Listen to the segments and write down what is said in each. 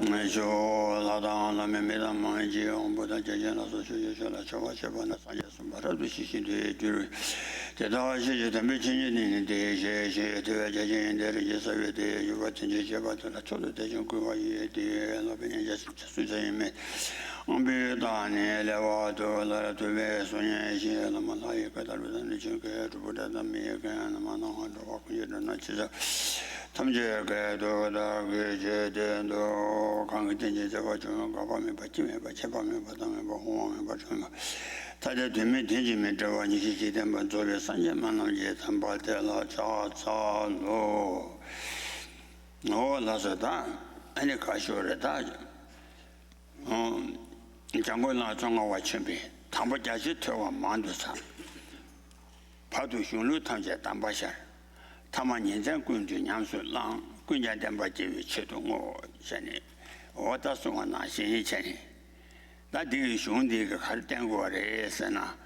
Jo la dan la me da mangi on boda jaja la so jo la chawa chaba na sa ya sumara du shi de juru de da ji de me chin ni de je de jaja de re sa ve de yo ba chin je ba la cho de jong ko wa ye de la be ya su je me on be da ne le wa do la to ve so ye ji la ma la ye ka da lu ne jong ke ru boda da me ka na ma na ha do ko ye na chi sa 탐제가 도다 그제도 강의된지 저거 좀 가봐면 받지면 받쳐봐면 받으면 뭐 홍황에 받으면 다들 되면 되지면 저거 니시 되면 저를 3년만 남지 담발 때라 자자노 나서다 아니 가셔라다 장고나 정화와 준비 담보자지 태워 만두사 파도 흉루 탐제 담바샤 타만 인생 군주 냠수랑 군자 담바지 최동호 전에 어디서 나 신이 전에 나디兄弟가 갈땐 거래서나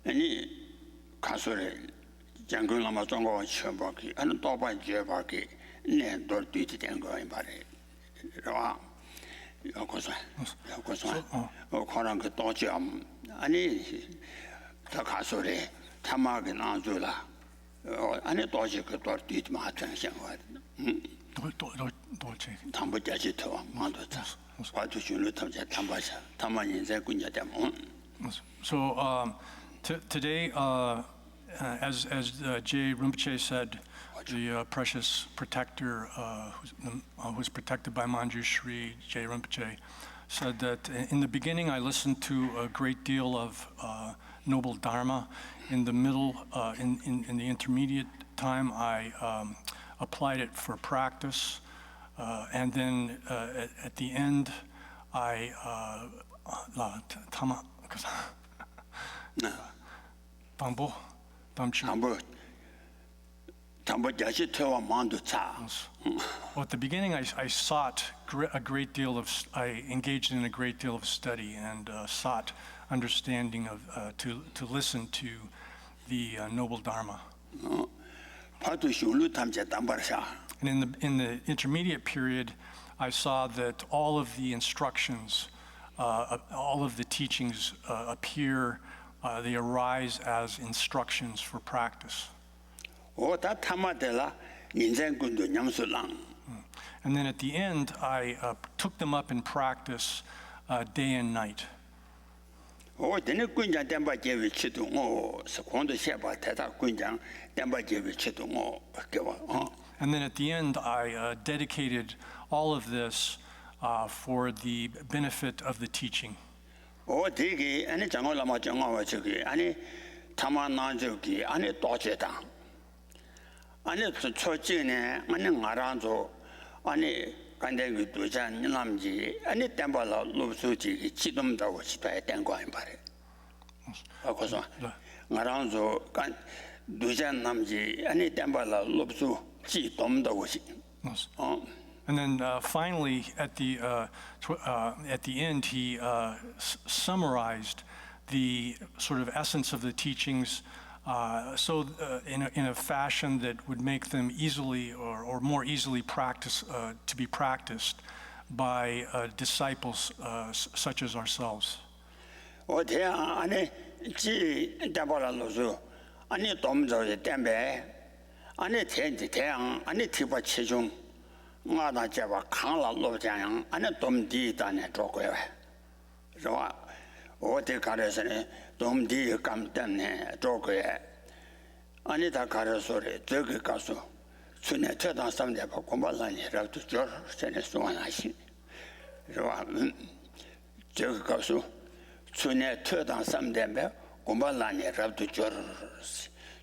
아니 가서래 장군나마 정거 쳐박이 하는 또반 제박이 네 돌뒤지 된 거인 말에 라 여고서 그런 그 또점 아니 다 가서래 타마게 나줘라 안에 도시 그 돌뒤 마찬 생활 돌체 담보자지 더 만도자 와도 줄을 탐자 담바샤 담만 인생 군자 되면 So today, as Jay Rinpoche said, the precious protector who was protected by Manju Shri Jay Rinpoche said that in the beginning I listened to a great deal of noble Dharma. In the middle, in the intermediate time, I applied it for practice, and then at the end, I Well, at the beginning, I sought I engaged in a great deal of study and sought understanding of to listen to the noble Dharma. And in the intermediate period, I saw that all of the instructions, all of the teachings appear, they arise as instructions for practice. And then at the end, I took them up in practice day and night. And then at the end, I dedicated all of this for the benefit of the teaching. 간대기 도장 남지 아니 템발라 로수지 지dom다고 싶어야 된 거인 말에. 그래서 나랑서 간 도장 남지 아니 템발라 로수 지dom다고 싶. And then finally, at the end, he summarized the sort of essence of the teachings, in a fashion that would make them easily or more easily to be practiced by disciples such as ourselves. 아니다 가르소리 저기 가서 순에 퇴단 삼대 공부하려니라도 저 전에 소환하시. 저기 가서 순에 퇴단 삼대 공부하려니라도 저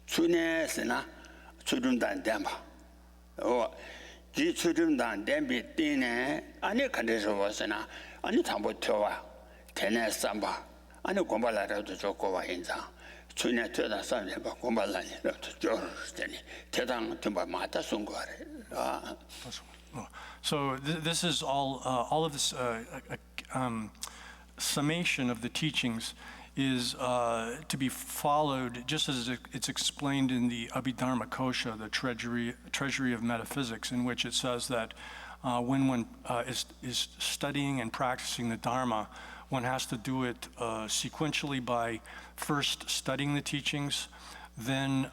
순에서나 주름단 댐바. 지 주름단 댐비 띠네 아니 간데서 와서나 아니 담보 퇴와 대내 삼바 아니 공부하려도 좋고 와 인자. So this is all of this summation of the teachings is to be followed just as it's explained in the Abhidharma Kosha, the treasury of metaphysics, in which it says that when one is studying and practicing the Dharma, one has to do it sequentially by first studying the teachings, then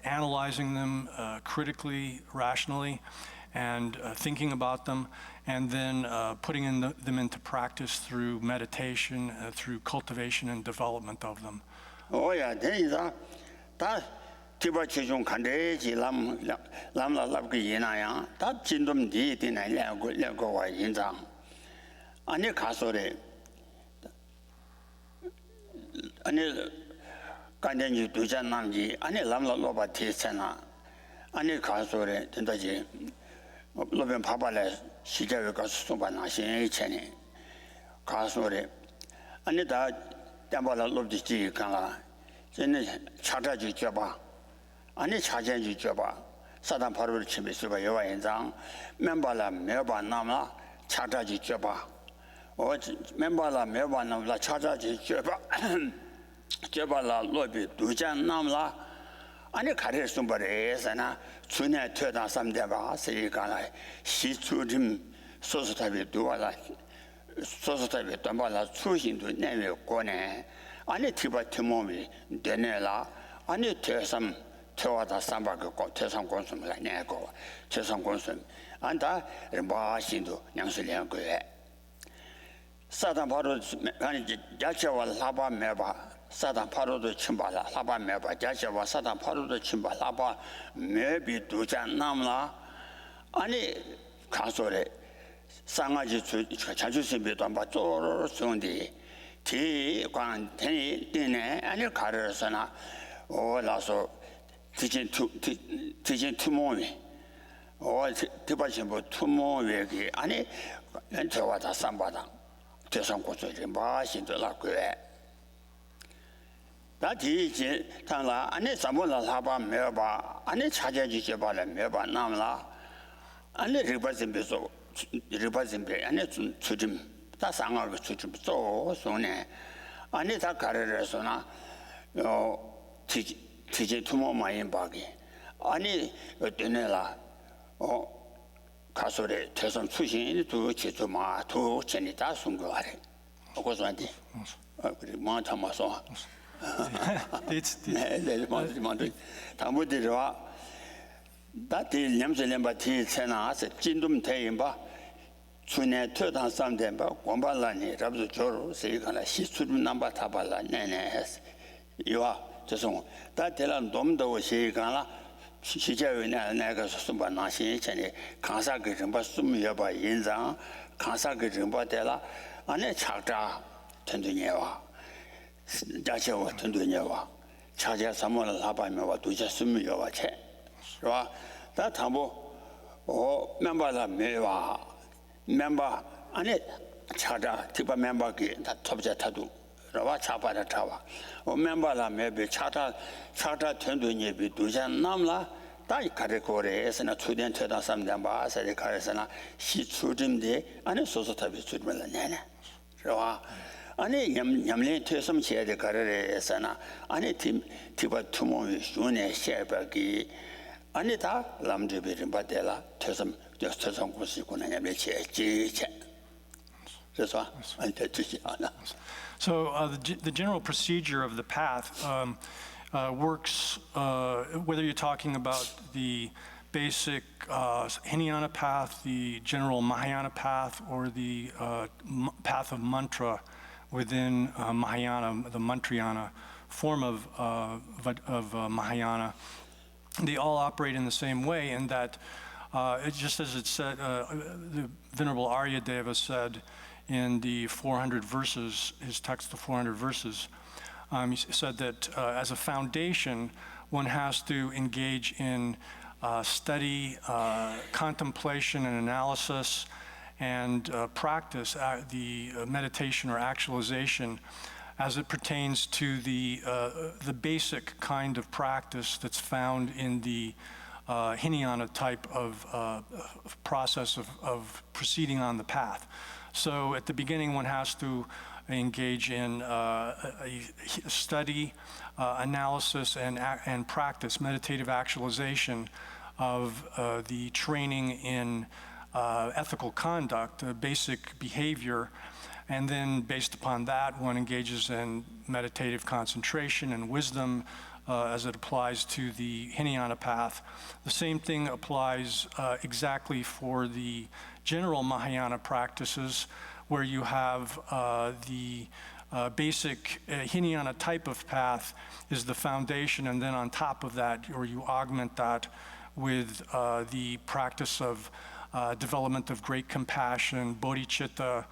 analyzing them critically, rationally, and thinking about them, and then putting them into practice through meditation, through cultivation and development of them. Oh yeah, then that tiba chijung khande ji lam la lab ge yina ya ta jindum di din na le go wa yin zang ani kha so de ani kanden ji du jan nam ji ani lam la lo ba thi chana ani kha so de den da ji lo ben pa ba le shi ja ge ga su ba na xin yi chen ni kha so de ani da dan ba la lo di ji kan la真的查查就绝吧，你查见就绝吧。撒旦跑到前面是吧？有万人张，明白了没有办那么了，查查就绝吧。我明白了没有办那么了，查查就绝吧，绝吧了，落笔都讲那么了。你看这什么的是呢？去年推到3.8，是一个来，西出的说是特别多了，说是特别多吧了，出行都难为过年。아니 티바 티모미 되네라 아니 태삼 태와다 삼바고 태삼 건숨을 내고 태삼 건숨 안다 마신도 양슬량 거에 사단 바로 아니 야채와 라바 매바 사단 바로도 침발라 라바 매바 야채와 사단 바로도 침발 라바 매비 두잔 남라 아니 가소래 상아지 자주심비도 안 봐줘 좋은데 티 관태니 되네 아니 가르서나 라서 티진 투모미 티바신 뭐 투모웨기 아니 저와다 삼바다 대상고소리 마신도 라고에 다디지 당라 아니 삼보라 사바 메바 아니 찾아지지 바래 메바 남라 아니 리바심베 아니 좀 다 상하고 좀 쏘네 아니 다 가르려서나 티제 투모 많이 바기 아니 어때네라 가소래 대선 출신이 두 제주마 두 전이 다 순거하래 고소한테 그래 뭐 참아서 네 맞지 당부들와 다들 냄새냄바 티 채나서 진좀 대인바 춘에 퇴단 3.8 권발라니 rabzu 조로 세이가나 시수름 남바 타발라 네네 이와 죄송 다텔란 돔도 세이가나 시제외나 내가 숨바 나시 전에 강사그 좀바 숨여바 인상 강사그 좀바 되라 안에 차자 전두녀와 자체와 전두녀와 차자 삼원을 하바면와 두자 숨여와 채 그와 다 담보 멤버라 매와 member ane chada tiba member ki ta thobja thadu rawa chapa da thawa o member la mebe chada thendu nye bi dujan namla ta ikare kore esna chuden theda samdan ba sare karesana shi chudimde ane soso tabi chudmala nene rawa ane nyamle thesam chede karere esna ane tiba tumo shune sheba ki ane ta lamde bi badela thesam So the general procedure of the path works, whether you're talking about the basic Hinayana path, the general Mahayana path, or the path of mantra within Mahayana, the Mantrayana form of Mahayana. They all operate in the same way in that just as it said, the Venerable Aryadeva said in the 400 verses, his text of 400 verses, he said that as a foundation, one has to engage in study, contemplation and analysis, and practice the meditation or actualization as it pertains to the basic kind of practice that's found in the Hinayana type of process of proceeding on the path. So at the beginning, one has to engage in study, analysis, and practice, meditative actualization of the training in ethical conduct, basic behavior. And then based upon that, one engages in meditative concentration and wisdom as it applies to the Hinayana path. The same thing applies exactly for the general Mahayana practices, where you have the basic Hinayana type of path is the foundation, and then on top of that, or you augment that with the practice of development of great compassion, bodhicitta,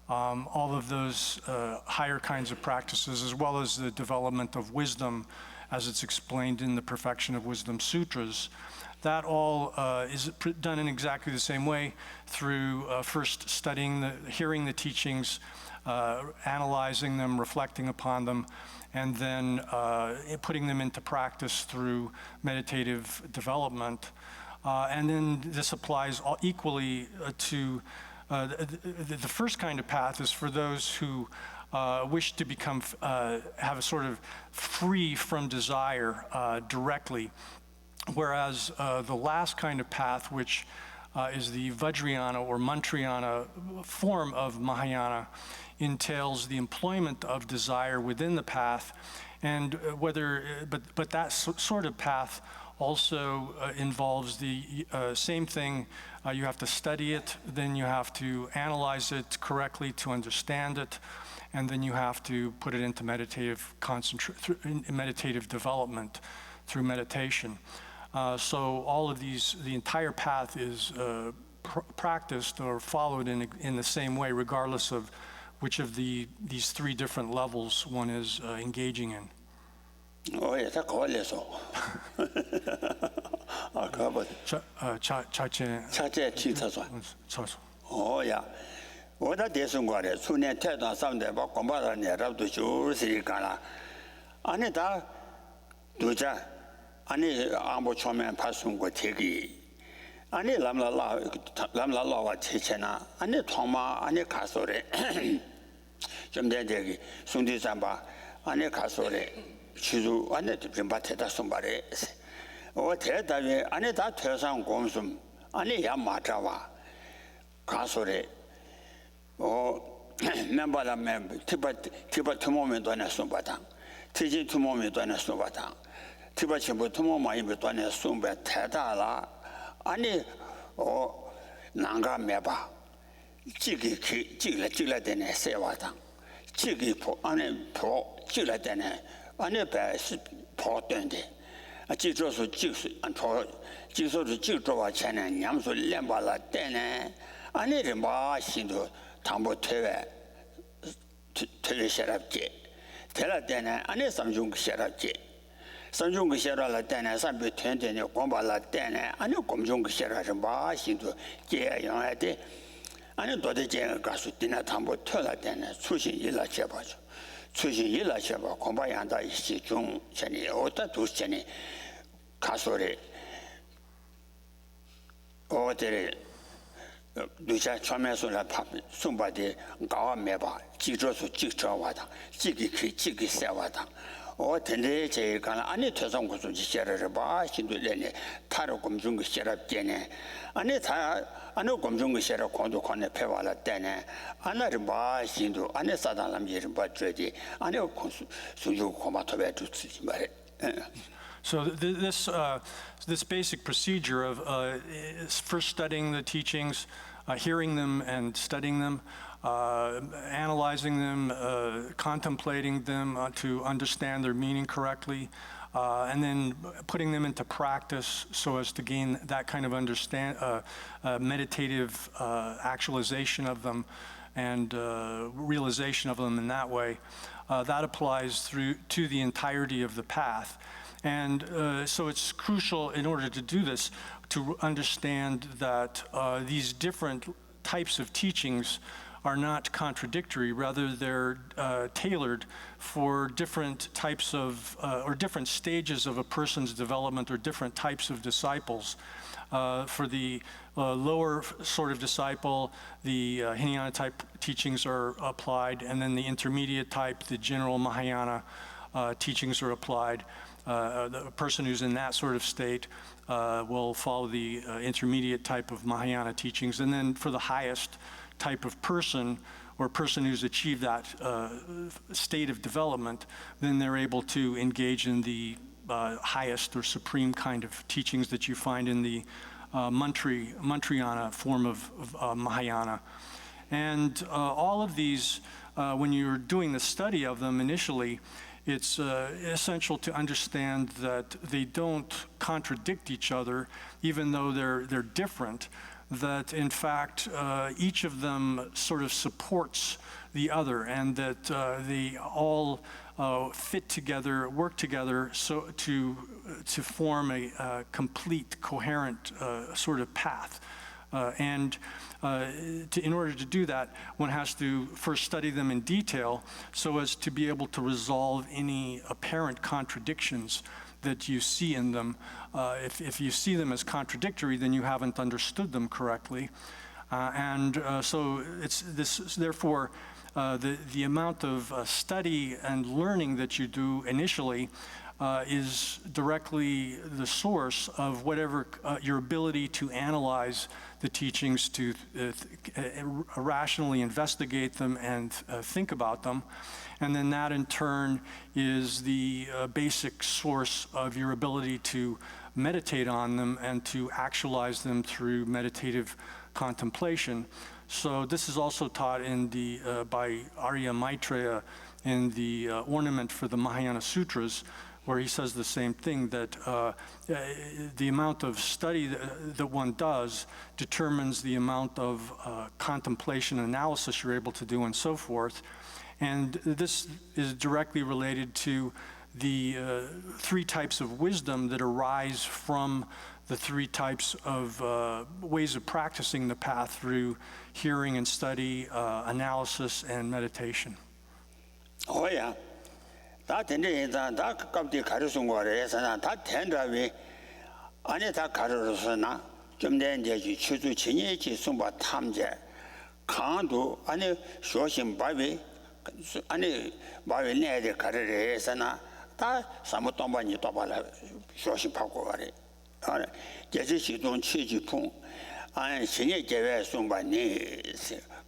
all of those higher kinds of practices, as well as the development of wisdom, as it's explained in the Perfection of Wisdom Sutras. That all is done in exactly the same way through first studying, hearing the teachings, analyzing them, reflecting upon them, and then putting them into practice through meditative development. And then this applies equally to the first kind of path is for those who wish to become, have a sort of free from desire directly. Whereas the last kind of path, which is the Vajrayana or Mantrayana form of Mahayana, entails the employment of desire within the path, and but that sort of path also involves the same thing. You have to study it, then you have to analyze it correctly to understand it, and then you have to put it into meditative development through meditation. So all of these, the entire path is practiced or followed in the same way, regardless of which of these three different levels one is engaging in. Oh, yeah, that's all. Oh, yeah. What that is on what is soon and ted on some day about combat and the show, see, Gala. Anita, Duja, Ani Ambo Choman Passung with Tiki. Ani Lamla Law Tichena, Ani Toma, Ani Casore, Jumdegi, Sundi Zamba, Ani Casore, Chizu, Ani Jimbata somebody. Oh, Ted, Ani that Tersan Gomsum, Ani Yamatawa, Casore. Oh, member la member, tiba to moment on a sumbata, teaching to moment on a sumbata, tiba chimbo to moment on a sumba, tadala, ani or nanga meba, jigla dene sewata, jiggy po, ane po, jigla dene, ane bass po dende, a jizo jigs and to jizo to jigdrowa channel, yamso lembala dene, ane remba shindo. Tambo Teve Sherabje. Tell a dana, and Samjung Sherabje. Samjung Sherala dana, some between the Gombala dana, and you Gomjung Sheraba into Jay Young Ade, and you do the Jay Gasudina Tambo Tella dana, Sushin Yilla Chebach. Sushin Yilla Cheba, Combayanda is Jung Cheni, Ota to Cheni, Casore. Oh, there. Lucia Chamasula Papi, somebody, Gawa Meba, Jijosu Jigawata, Jigi Sewata, or Tende, Ani Tazongo Sheraba, Shindulene, Taro Gomjung Sherab Dene, Anita, Ano Gomjung Sherab Kondo Kone Pevala Dene, Anariba Shindu, Anesadam Yerba Dredi, Ano Suyu Komatobe to Simare. So this basic procedure of first studying the teachings, hearing them and studying them, analyzing them, contemplating them to understand their meaning correctly, and then putting them into practice so as to gain that kind of meditative actualization of them and realization of them in that way. That applies to the entirety of the path. And so it's crucial in order to do this to understand that these different types of teachings are not contradictory, rather they're tailored for different types of, or different stages of a person's development or different types of disciples. For the lower sort of disciple, the Hinayana type teachings are applied, and then the intermediate type, the general Mahayana teachings are applied. a person who's in that sort of state will follow the intermediate type of Mahayana teachings. And then for the highest type of person, or person who's achieved that state of development, then they're able to engage in the highest or supreme kind of teachings that you find in the Mantrayana form of Mahayana. And all of these, when you're doing the study of them initially, it's essential to understand that they don't contradict each other, even though they're different, that in fact each of them sort of supports the other, and that they all fit together, work together so to form a complete, coherent sort of path. In order to do that, one has to first study them in detail so as to be able to resolve any apparent contradictions that you see in them. If you see them as contradictory, then you haven't understood them correctly. So therefore, the amount of study and learning that you do initially is directly the source of whatever your ability to analyze the teachings, to rationally investigate them and think about them. And then that in turn is the basic source of your ability to meditate on them and to actualize them through meditative contemplation. So this is also taught in by Arya Maitreya in the ornament for the Mahayana Sutras, where he says the same thing, that the amount of study that one does determines the amount of contemplation and analysis you're able to do and so forth. And this is directly related to the three types of wisdom that arise from the three types of ways of practicing the path through hearing and study, analysis, and meditation. Oh, yeah. 다 된데 다 갑자기 가르친 거래서 다 된다왜 아니 다 가르쳐서나 좀 된데 추주 진예지 숨바 탐제 강도 아니 쇼심 바위 아니 바위 내에 가르래서나 다 사무동반이 도발라 쇼심 받고 가래 아니 제지 시동 취지풍 아니 신예 계획 숨바니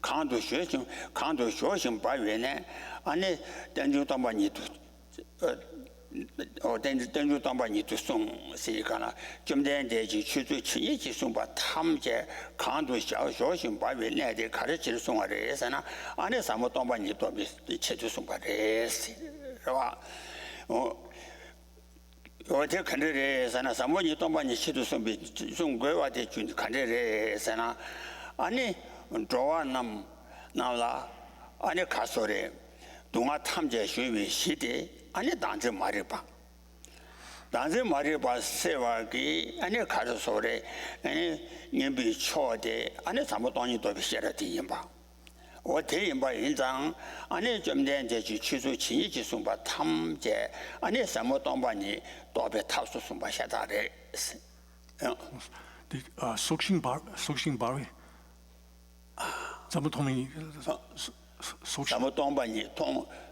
강도 쇼심 바위네 아니 된주동반이 denju tamba ni tu song si kana jumden de ji chu zu chi yi ji song ba tam je kan du xiao xiao xin ba wei ne de ka ji song a re sa na ane sa mo tamba ni to bi che tu song ba re si ba o te kan re sa na sa mo ni tamba ni che tu song bi song gui wa de jun kan re sa na ane zhuo wa nam na la ane ka so re 동아 탐제 쉬위 시대 아니 단지 말해봐 세와기 아니 가르소래 아니 님비 초대 아니 사무동이 또 비셔라디 임바 어때 임바 인장 아니 좀 된지 취수 진이 송바 탐제 아니 사무동반이 또베 탑수 송바 샤다래 속신 바위 사무동이 사무동반이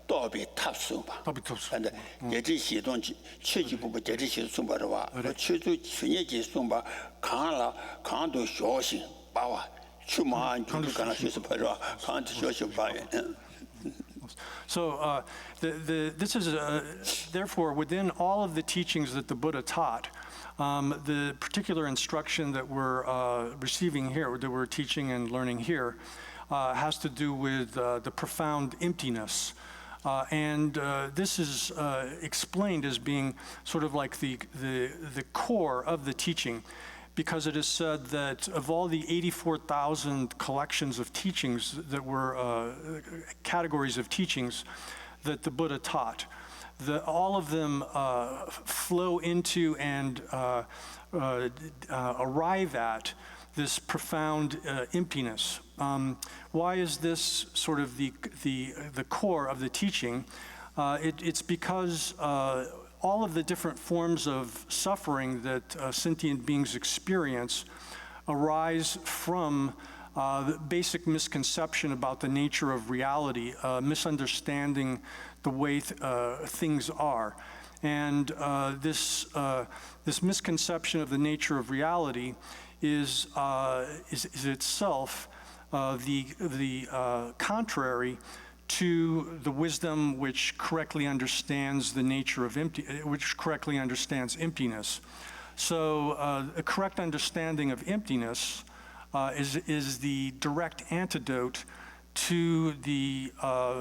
또비 탑수바 근데 예지 시동 취지부부 예지 시송바와 취주 신예지 송바 강도 쇼신 바와 추만 주가나 시스바와 강도 쇼신 바에. So this is therefore within all of the teachings that the Buddha taught, the particular instruction that we're receiving here, that we're teaching and learning here, has to do with the profound emptiness. And this is explained as being sort of like the core of the teaching, because it is said that of all the 84,000 collections of teachings that were categories of teachings that the Buddha taught, all of them flow into and arrive at this profound emptiness. Why is this sort of the core of the teaching? It's because all of the different forms of suffering that sentient beings experience arise from the basic misconception about the nature of reality, misunderstanding the way things are. And this misconception of the nature of reality is itself the contrary to the wisdom which correctly understands the nature of which correctly understands emptiness. So a correct understanding of emptiness is the direct antidote to the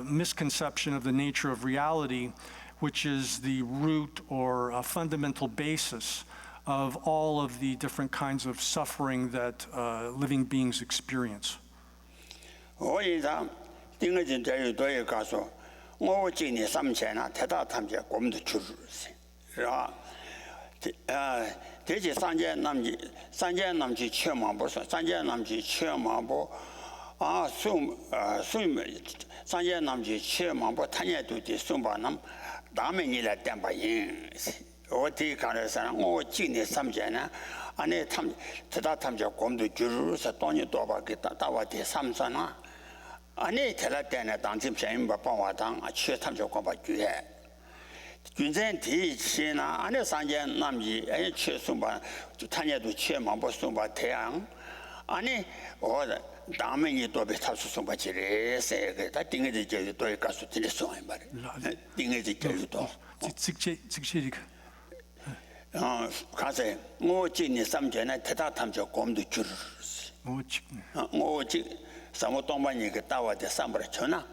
misconception of the nature of reality, which is the root or fundamental basis of all of the different kinds of suffering that living beings experience. 띵어진 제도에 가서 오진이 삼천나 대다 탐제 곰도 줄으세. 대지 산재 남지 최망보서 산재 남지 최망보 산재 남지 최망보 탄예도지 숨바남 다음에 일할 땜바인 어디 가려서 오진이 삼천나 안에 대다 탐제 곰도 줄으서 돈이 도박했다 다와대 삼선나 아니 텔라테나 당진 편임바 방화당 최 탐조과바 주해 군전 뒤치나 안에 산재 남지 에 최송바 탄예도 최망보 송바 태양 아니 다음에 또 배탑수송바 지레세 다 띵에지 제도 또 가서 들었어 말 띵에지 제도 직시 가서 오진이 삼전에 대다 탐조 곰도 줄을 오직 사모 동반이 그 따와대 삼벌 전화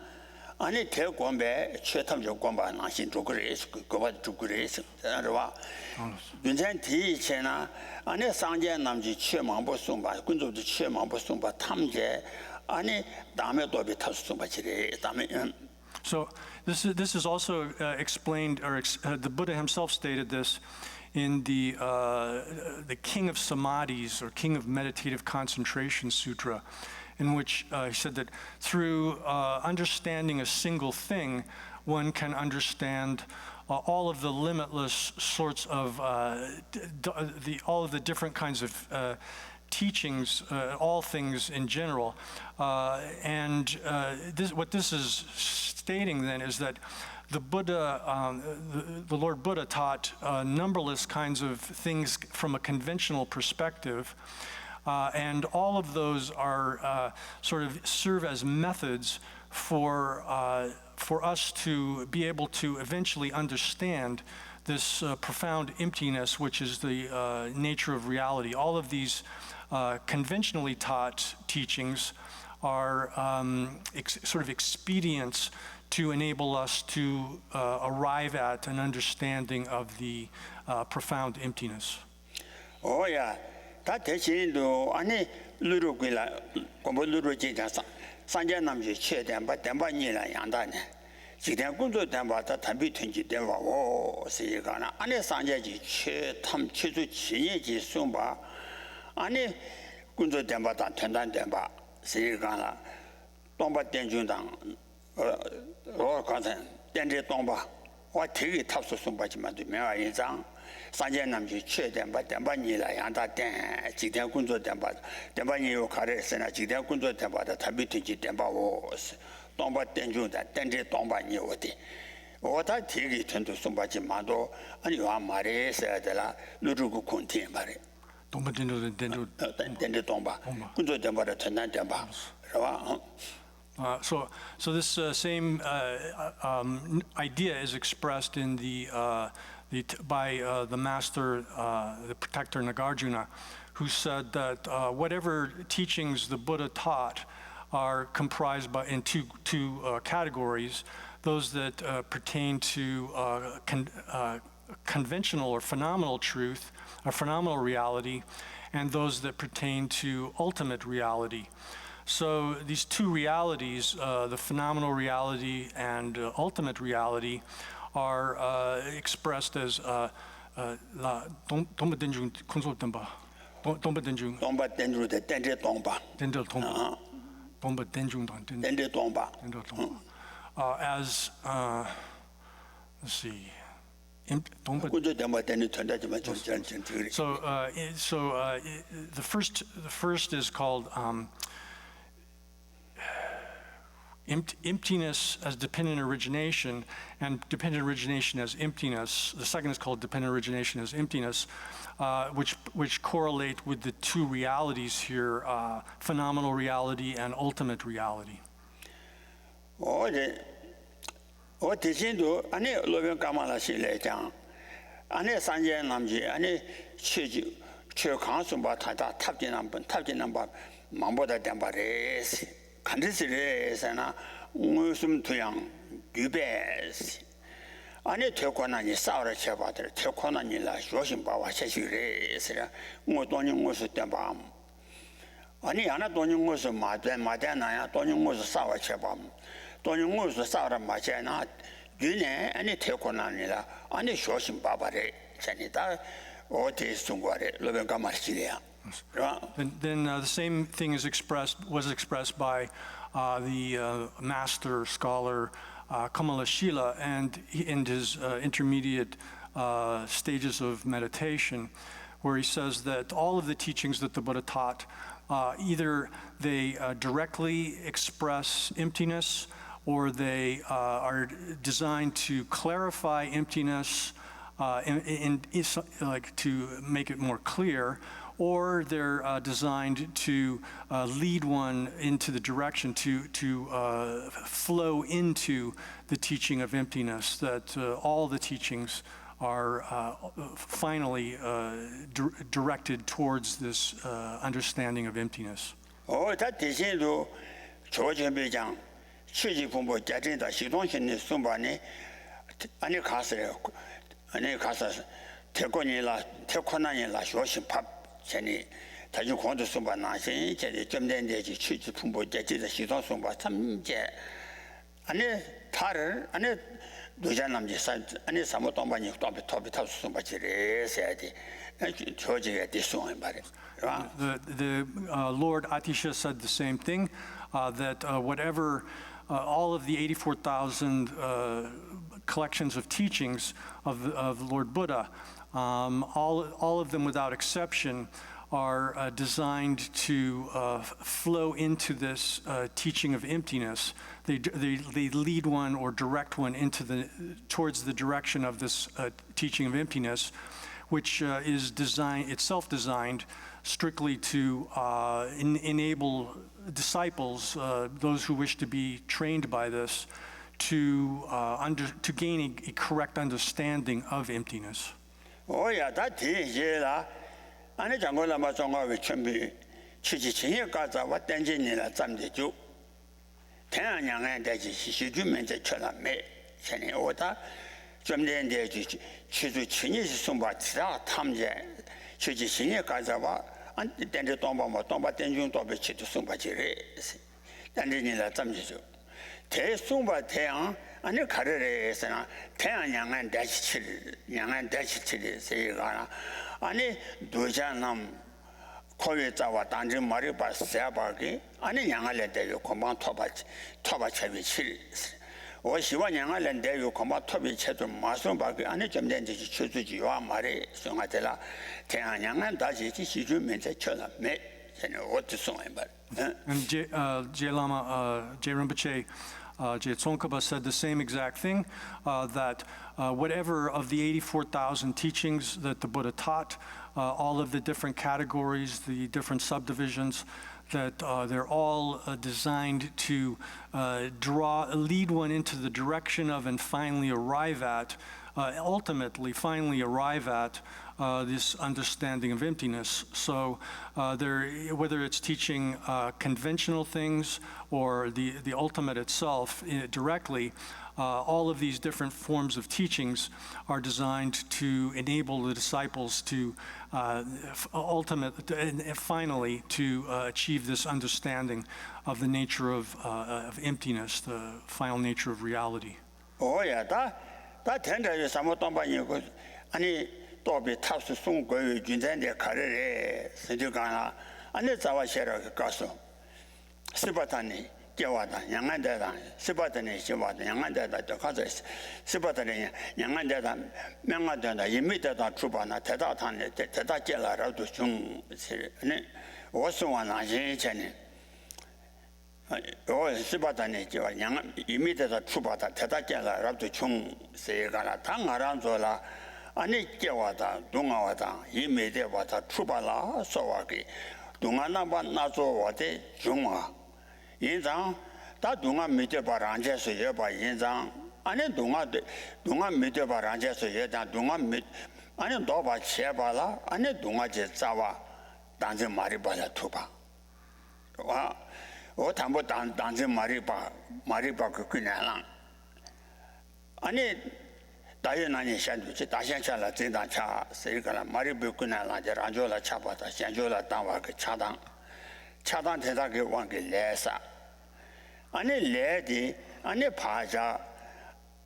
아니 대권배 최탐적 권반 나신 조그레스 그거 조그레스 알아봐 윤전 뒤에나 안에 상제 남지 최망보 송바 군조도 최망보 송바 탐제 아니 다음에 또 비타수 송바 지레 다음에 So this is also explained, or the Buddha himself stated this in the King of Samadhis, or King of Meditative Concentration Sutra, in which he said that through understanding a single thing, one can understand all of the limitless sorts of all of the different kinds of teachings, all things in general, and what this is stating then is that the Buddha, the Lord Buddha taught numberless kinds of things from a conventional perspective, and all of those are sort of serve as methods for us to be able to eventually understand this profound emptiness, which is the nature of reality. All of these conventionally taught teachings are sort of expedients to enable us to arrive at an understanding of the profound emptiness. Oh yeah, 다 대신도 아니 루루기라 공부 루루지자사 산재남지 최대한 대반이라 양다네. 지금工作 대바다 담비 튼지 대바오 세가나 안에 산재지 최탐 최주 진예지 숨바 아니工作 대바다 전단 대바 세가나 동바 대중당 가서 denje tongba wa tegi tapso sumba ji ma de me yin zang sanjian namji che den ba ni la yang da den ji dian gunzuo den ba ni yo ka de sen na ji dian gunzuo den ba da ta bi ti ji den ba wo tongba den ju da denje tongba ni wo de wo ta tegi chen tu sumba ji ma do ani wa ma re se de la lu zhu gu kun tian ba re tongba denje tongba gunzuo den ba da chen dan den ba是吧 So this same idea is expressed in by the master, the protector Nagarjuna, who said that whatever teachings the Buddha taught are comprised in two categories: those that pertain to conventional or phenomenal truth, or phenomenal reality, and those that pertain to ultimate reality. So these two realities, the phenomenal reality and ultimate reality, are expressed as Domba Denjung Kunso Demba. Domba Denjung. Domba Denjung de Dende Domba. Dende Domba. Domba Denjung Dende Domba. Dende Domba. As let's see. So the first is called emptiness as dependent origination, and dependent origination as emptiness. The second is called dependent origination as emptiness, which correlate with the two realities here, phenomenal reality and ultimate reality. 아니 퇴권하니 싸우라 쳐봐들 퇴권하니라 조심 봐와 채시그래스라 뭐 돈이 무슨 때밤 아니 하나 돈이 무슨 마대나야 돈이 무슨 싸워 쳐밤 돈이 무슨 싸우라 마잖아 뒤네 아니 퇴권하니라 아니 조심 봐봐래 자니다 어디 순거래 로변가 말지야. Then the same thing was expressed by the master scholar Kamalashila and in his intermediate stages of meditation, where he says that all of the teachings that the Buddha taught, either they directly express emptiness, or they are designed to clarify emptiness, like to make it more clear, or they're designed to lead one into the direction to flow into the teaching of emptiness, that all the teachings are finally directed towards this understanding of emptiness. 전에 다시 권도 숨바 나신 이제 좀 된데지 취지 풍부 제지의 시선 숨바 참제 아니 탈을 아니 노자남지 산 아니 사모 동반이 톱이 탑수 숨바 지레서야지 저지에 대송해 말이야. The Lord Atisha said the same thing, that whatever all of the 84,000 collections of teachings of the Lord Buddha, all of them without exception are designed to flow into this teaching of emptiness. They lead one or direct one towards the direction of this teaching of emptiness, which is itself designed strictly to enable disciples, those who wish to be trained by this, to gain a correct understanding of emptiness. 오야 다 뒤에라 안에 장고라마 정화의 준비 취지진에 가자 왔던지니라 잠대주 태양양에 대지 시주면제 쳐라매 전에 오다 좀 된데지 취주진이 숨바치라 탐제 취지진에 가자와 안 된데 동바 된중도 배치도 숨바지래 단지니라 잠대주 대송바 태양 아니 가르래서나 태양양한 대시칠 세가나 아니 도자남 코웨자와 단지 말이 봤어야바기 아니 양알래 대요 공방 토바체비 칠我希望 양알래 대요 공방 토비 체도 마송바기 아니 좀 된지 추주지와 말이 송하더라 태양양한 다시 시주면서 쳐라매 전에 어디 송해 말 And J Lama, J Rinpoche, J Tsongkhapa said the same exact thing, that whatever of the 84,000 teachings that the Buddha taught, all of the different categories, the different subdivisions, that they're all designed to lead one into the direction of and finally arrive at, finally arrive at this understanding of emptiness. So whether it's teaching conventional things or the ultimate itself directly, all of these different forms of teachings are designed to enable the disciples to finally to achieve this understanding of the nature of emptiness, the final nature of reality. Oh yeah, that tender 사모동반이고 아니 또비 탑수 송고의 군전대 가르래 세주가나 아니 자와셔라 가서 스바타니 깨와다 양한대다 스바타니 시바다 양한대다 가서 스바타니 양한대다 명한대다 이미대다 주바나 대다탄에 대다깨라라도 좀 아니 오송하나 예전에 시바다네 저 양 이미데다 추바다 대다견라 랍도 총 세가라 당하란조라 아니 깨와다 동아와다 이미데와다 추발라 소와기 동아나바 나조와데 중화 인장 다 동아 미데바란제서 여바 인장 아니 동아 미데바란제서 여다 동아 미 아니 도바 쳇발라 아니 동아제 자와 단제 마리바라 투바 와 담보 단제 마리바 그 그냥랑 아니 다연하니 샹두지 다샹차라 진단차 세가라 마리부 그냥랑 저 안조라 차바다 샹조라 당와 그 차당 대다게 왕게 레사 아니 레디 아니 파자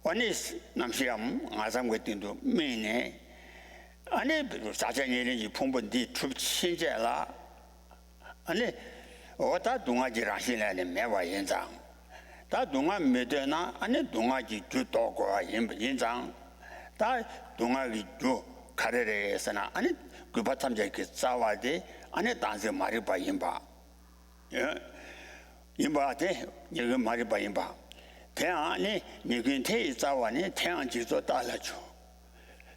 아니 남시암 아삼고 띵도 메네 아니 사장님이 풍분디 출신제라 아니 어다 동아지라시라는 매와 인장 다 동아 메데나 아니 동아지 주도고 인장 다 동아기 주 가래래서나 아니 그 바탐제 그 싸와데 아니 단세 말이 봐 인바 예 인바데 이거 말이 봐 인바 태안이 니근 태이 싸와니 태안 지도 달라줘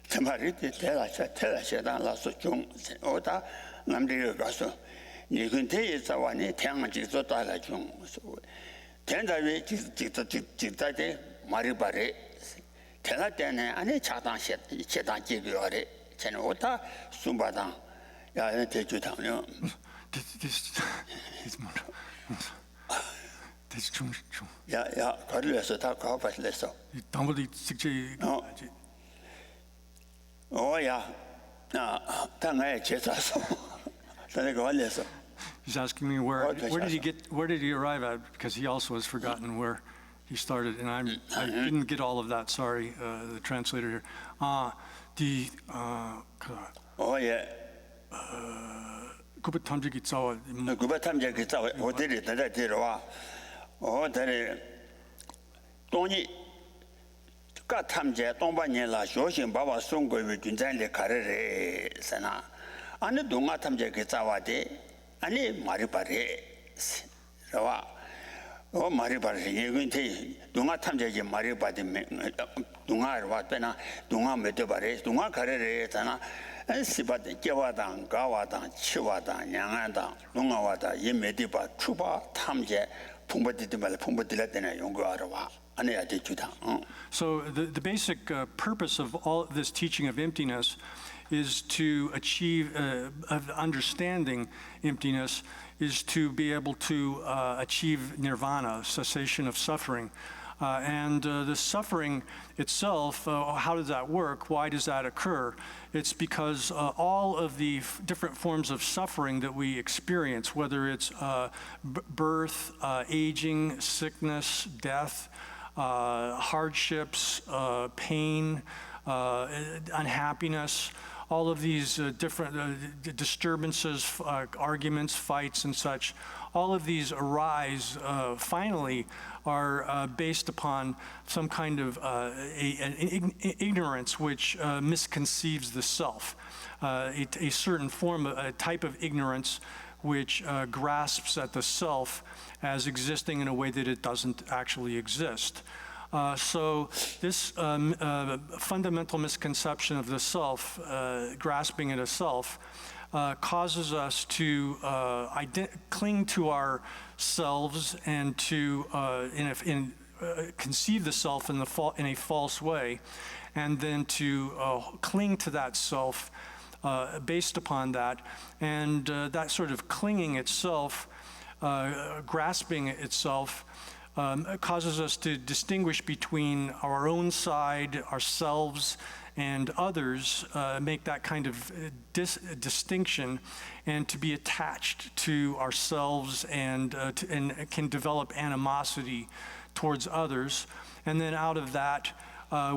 저 말이 태라셔다라서 좀 어다 남들이 가서 니근 태이 싸와니 태안 지도 달라줘 텐자위 직다데 말이 바래 태나 때네 아니 차단 지교래 저는 어다 숨바당 야 대주당요 Das ist schon. Ja, 걸려서 다 가봤어. 담보디 직제. 야, 당에 제사서. 전에 걸려서. He's asking me where did he arrive at, because he also has forgotten where he started, and I didn't get all of that. Sorry, the translator here. 구부탐지기 짜와. 구부탐지기 짜와 어디를 데려와. 어들이 돈이 까 탐제 동반년라 조신 바바 송고위 군장리 가르래 sana 아니 동아 탐제 그 자와데 아니 말이 바래 라와 말이 바래 이근테 동아 탐제지 말이 바데 동아를 왔다나 동아 메도 바래 동아 가르래 sana 시바데 깨와당 가와당 치와당 양안당 동아와다 예메디바 추바 탐제 So the basic purpose of all this teaching of emptiness is to achieve of understanding emptiness is to be able to achieve nirvana, cessation of suffering. And the suffering itself, how does that work? Why does that occur? It's because all of the different forms of suffering that we experience, whether it's birth, aging, sickness, death, hardships, pain, unhappiness, all of these different disturbances, arguments, fights, and such, all of these arise finally are based upon some kind of ignorance which misconceives the self, a certain form, a type of ignorance which grasps at the self as existing in a way that it doesn't actually exist. So this fundamental misconception of the self, grasping at a self, causes us to cling to ourselves and to conceive the self in a false way, and then to cling to that self based upon that, and that sort of clinging itself, grasping itself, causes us to distinguish between our own side, ourselves, and others, make that kind of distinction, and to be attached to ourselves, and can develop animosity towards others. And then out of that,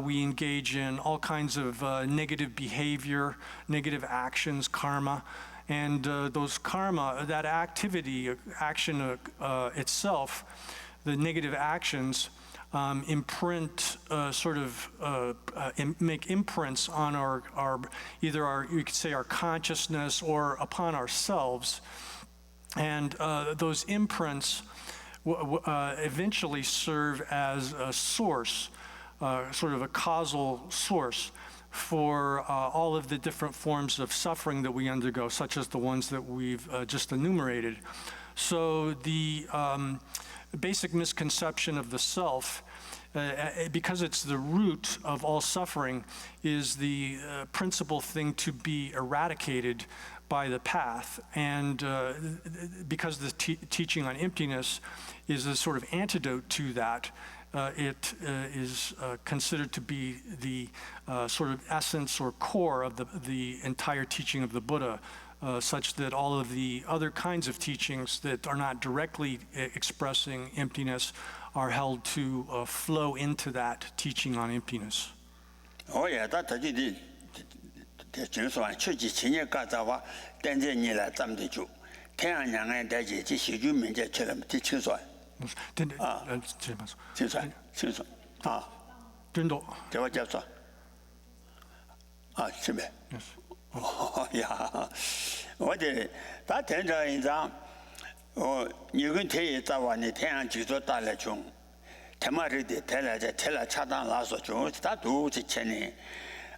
we engage in all kinds of negative behavior, negative actions, karma. And those karma, that activity, action itself, the negative actions, make imprints on our either you could say our consciousness or upon ourselves, and those imprints eventually serve as a source, sort of a causal source for all of the different forms of suffering that we undergo, such as the ones that we've just enumerated. So the basic misconception of the self, because it's the root of all suffering, is the principal thing to be eradicated by the path. And because the teaching on emptiness is a sort of antidote to that, it is considered to be the sort of essence or core of the entire teaching of the Buddha, such that all of the other kinds of teachings that are not directly expressing emptiness are held to flow into that teaching on emptiness. Oh yeah, that's the just one. Church senior gazawa, then the nila tam de ju. Ten yang and daji, ji xu ju min jie chelam, ji qing suan. Qing suan. Ah. 真多. 这我叫做。啊，是呗。Yes. 哦呀，我这他天上一张，你跟天一早晚你天上就做大了穷，他妈的天来在天来恰当拉说穷，他都是钱呢，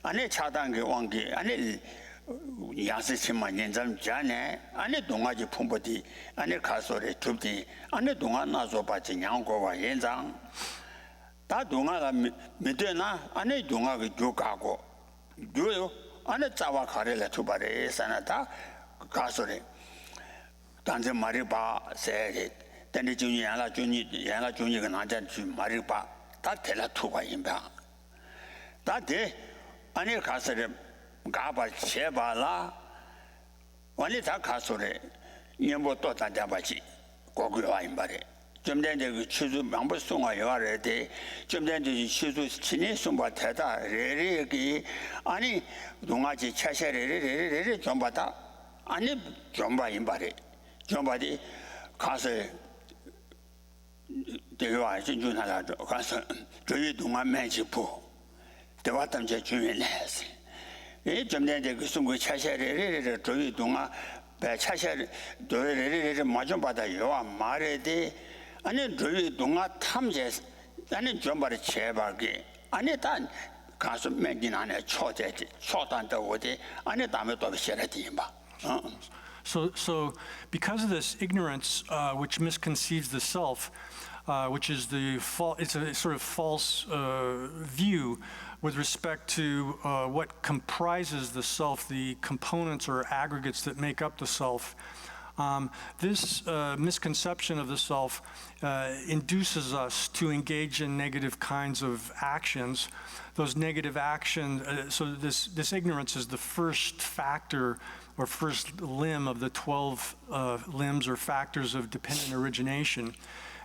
俺那恰当给忘给，俺那样式起码人咱们家呢，俺那东啊就碰不的，俺那卡说的对不对？俺那东啊那说把这两个话人张，他东啊他没对那，俺那东啊给就搞过，就有。 안에 자와 가래라 투바래 산나다 가서래 단지 말이 봐 세게 근데 중이 야라 중이가 나자 주 말이 봐다 tel라 투바 임바 다데 안에 가서래 가봐 제발라 원래 다 가서래 년보 또 다자 봐지 고구려 임바래 좀 전에 그 추수 명부 송아 여아래데 좀 전에 추수 친이 송바 대다 레레기 아니 동아지 차샤레레레레 좀 받아 아니 좀 봐 임바래 좀 봐디 가서 대화 진주나라 가서 저희 동아 매지부 대화담 제 주민해서 이좀 전에 그 송고 차샤레레레 저희 동아 배 차샤레 레레레 마좀 받아 요아 말에데 아니 저희 동아 탐제 아니 좀 봐라 제발게 아니 단 가서 맨긴 안에 초대지 초단도 어디 안에 담에 또 시라디 봐. So because of this ignorance, which misconceives the self, which is it's a sort of false view with respect to what comprises the self, the components or aggregates that make up the self. This misconception of the self induces us to engage in negative kinds of actions. Those negative actions, so this ignorance is the first factor or first limb of the 12 limbs or factors of dependent origination.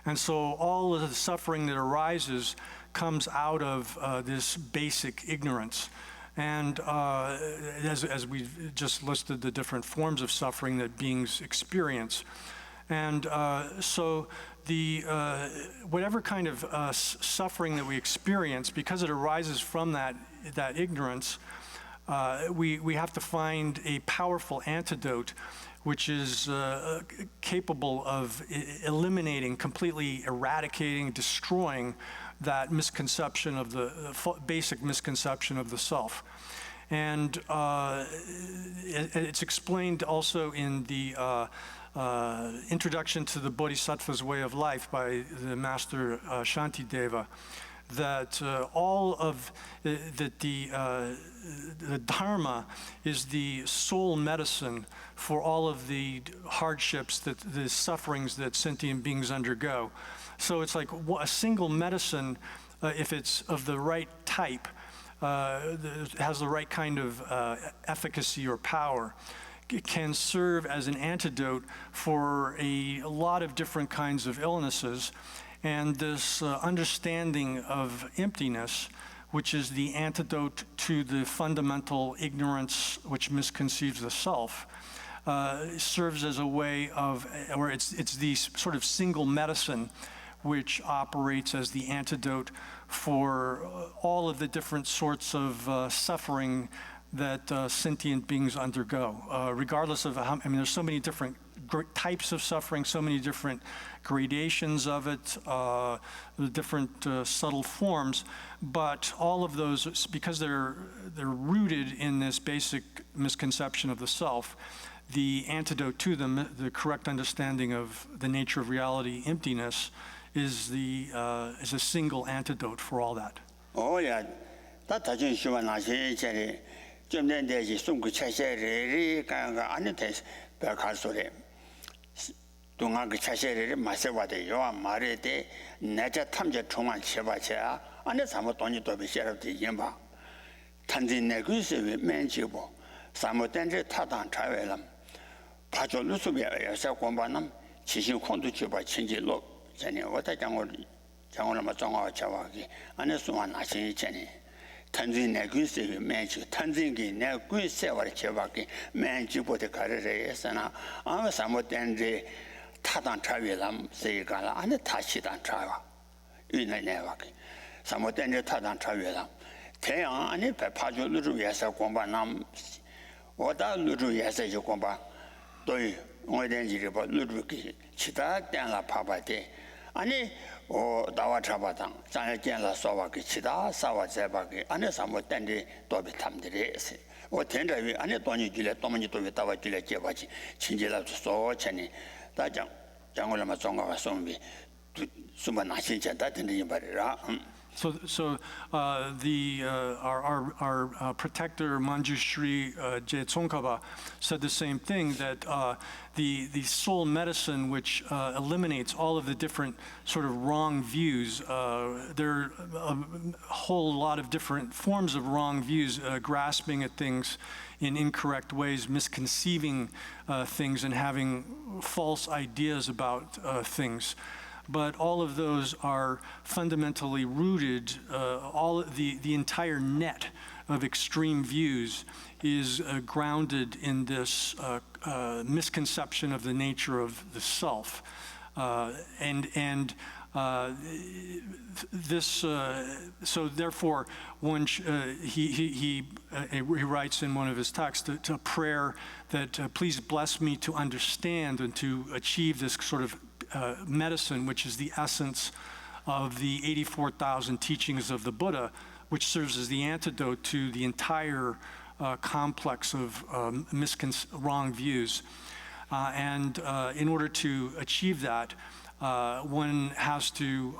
And so all of the suffering that arises comes out of this basic ignorance. And as we've just listed the different forms of suffering that beings experience. And so the whatever kind of suffering that we experience, because it arises from that ignorance, we have to find a powerful antidote which is capable of eliminating, completely eradicating, destroying that misconception of the basic misconception of the self. And it's explained also in the introduction to the Bodhisattva's Way of Life by the Master Shantideva, that the Dharma is the sole medicine for all of the hardships, the sufferings that sentient beings undergo. So it's like a single medicine, if it's of the right type, has the right kind of efficacy or power, can serve as an antidote for a lot of different kinds of illnesses. And this understanding of emptiness, which is the antidote to the fundamental ignorance which misconceives the self, serves as a way of, or it's the sort of single medicine which operates as the antidote for all of the different sorts of suffering that sentient beings undergo, regardless of how, there's so many different types of suffering, so many different gradations of it, the different subtle forms, but all of those, because they're rooted in this basic misconception of the self, the antidote to them, the correct understanding of the nature of reality, emptiness, is a single antidote for all that. Oh yeah, that doesn't show an actually. 좀 내지 숨고 차셔를 가가 안 돼. 백화소래. 동안 그 차셔를 마셔봐도요. 말에대 내자 탐자 총만 쳐봐자. 안에 사모 돈이 또 비셔도 임바. 탄진 내그스 맨지고. 사모된지 타당 차외람. 파조르 수비에서 공부하는 지신 콘도 줘봐 친지로. 전에 왔다 장원을 맞정화 잡아기. 안에 수만 나시 전에. 탄진 내그스 맨지 탄진기 내그 세월 쳐봐기 맨지보다 가르래서나 아무 사모된지 타당 차외람 세가라 안에 타시단 차와. 위내내와기. 사모된지 타당 차외람. 태양 안에 파조르 위해서 공부하는 오다 루루 위해서 공부 또이 오된지를 봐 루루기 치다 때나 파바데 아니 다와 잡아당 장에见了 소와기 치다 사와 제바기 안에 사모 땐지 도비 탐들이세 텐저위 안에 돈이 줄에 또만이 도비 다와 줄에 제바지 친지라 소천이 다장 장올라마 종가와 som비 수만 나신자 다든지 말이라 So our protector Manjushri Tsongkhapa said the same thing, that the soul medicine, which eliminates all of the different sort of wrong views, there are a whole lot of different forms of wrong views, grasping at things in incorrect ways, misconceiving things, and having false ideas about things. But all of those are fundamentally rooted, the entire net of extreme views is grounded in this misconception of the nature of the self. So therefore, he writes in one of his texts a prayer that please bless me to understand and to achieve this sort of medicine, which is the essence of the 84,000 teachings of the Buddha, which serves as the antidote to the entire complex of wrong views. And in order to achieve that, one has to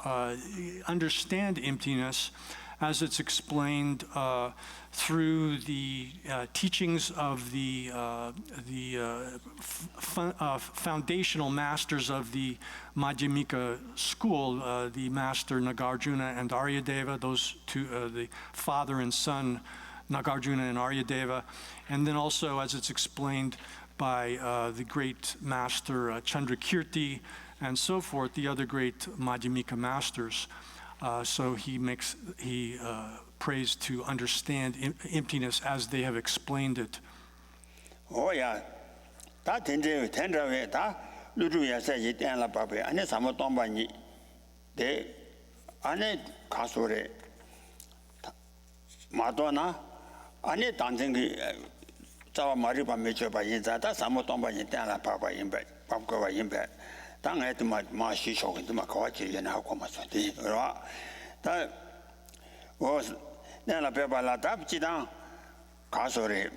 understand emptiness as it's explained through the teachings of the foundational masters of the Madhyamika school, the master Nagarjuna and Aryadeva, those two, the father and son Nagarjuna and Aryadeva, and then also as it's explained by the great master Chandrakirti and so forth, the other great Madhyamika masters. So he prays to understand emptiness as they have explained it. Oh yeah, that tenderwe that luruya says it and la pape and some tombani de ane kasore Madonna ane dancing Java Mariba Major by Inzata, some tombani and la papa in bed, Papa in bed. Tang at my show into my coach and how come that was then a paper la tapchida Kasore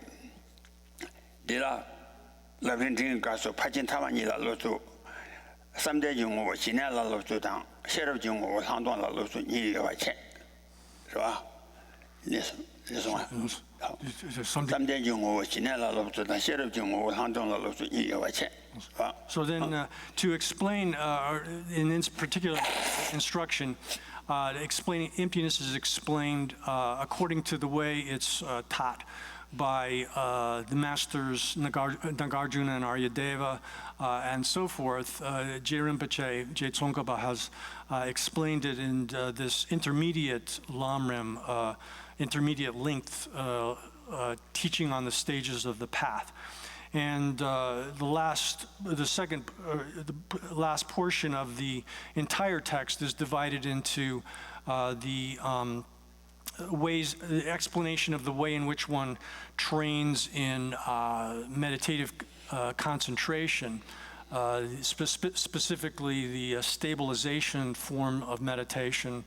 Dilla Laventin Caso Pachin Tavanila Lotu. Someday you will Chinella Lotu down, Sheriff Jung or Handon Lotu, you a check. This one. Someday you will Chinella Lotu, the Sheriff Jung or Handon Lotu, you a check. So then, to explain, in this particular instruction, explaining emptiness is explained according to the way it's taught by the masters Nagarjuna and Aryadeva and so forth. J. Rinpoche, J. Tsongkhapa has explained it in this intermediate lamrim, intermediate length teaching on the stages of the path. And the last portion of the entire text is divided into the explanation of the way in which one trains in meditative concentration, specifically the stabilization form of meditation,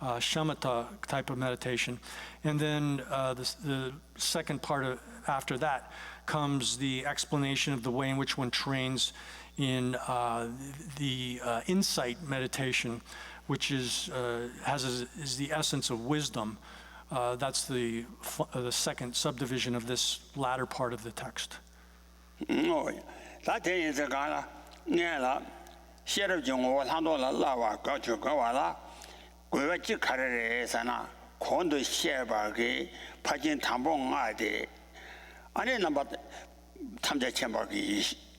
shamatha type of meditation. And then the second part after that comes the explanation of the way in which one trains in the insight meditation, which is the essence of wisdom. That's the second subdivision of this latter part of the text.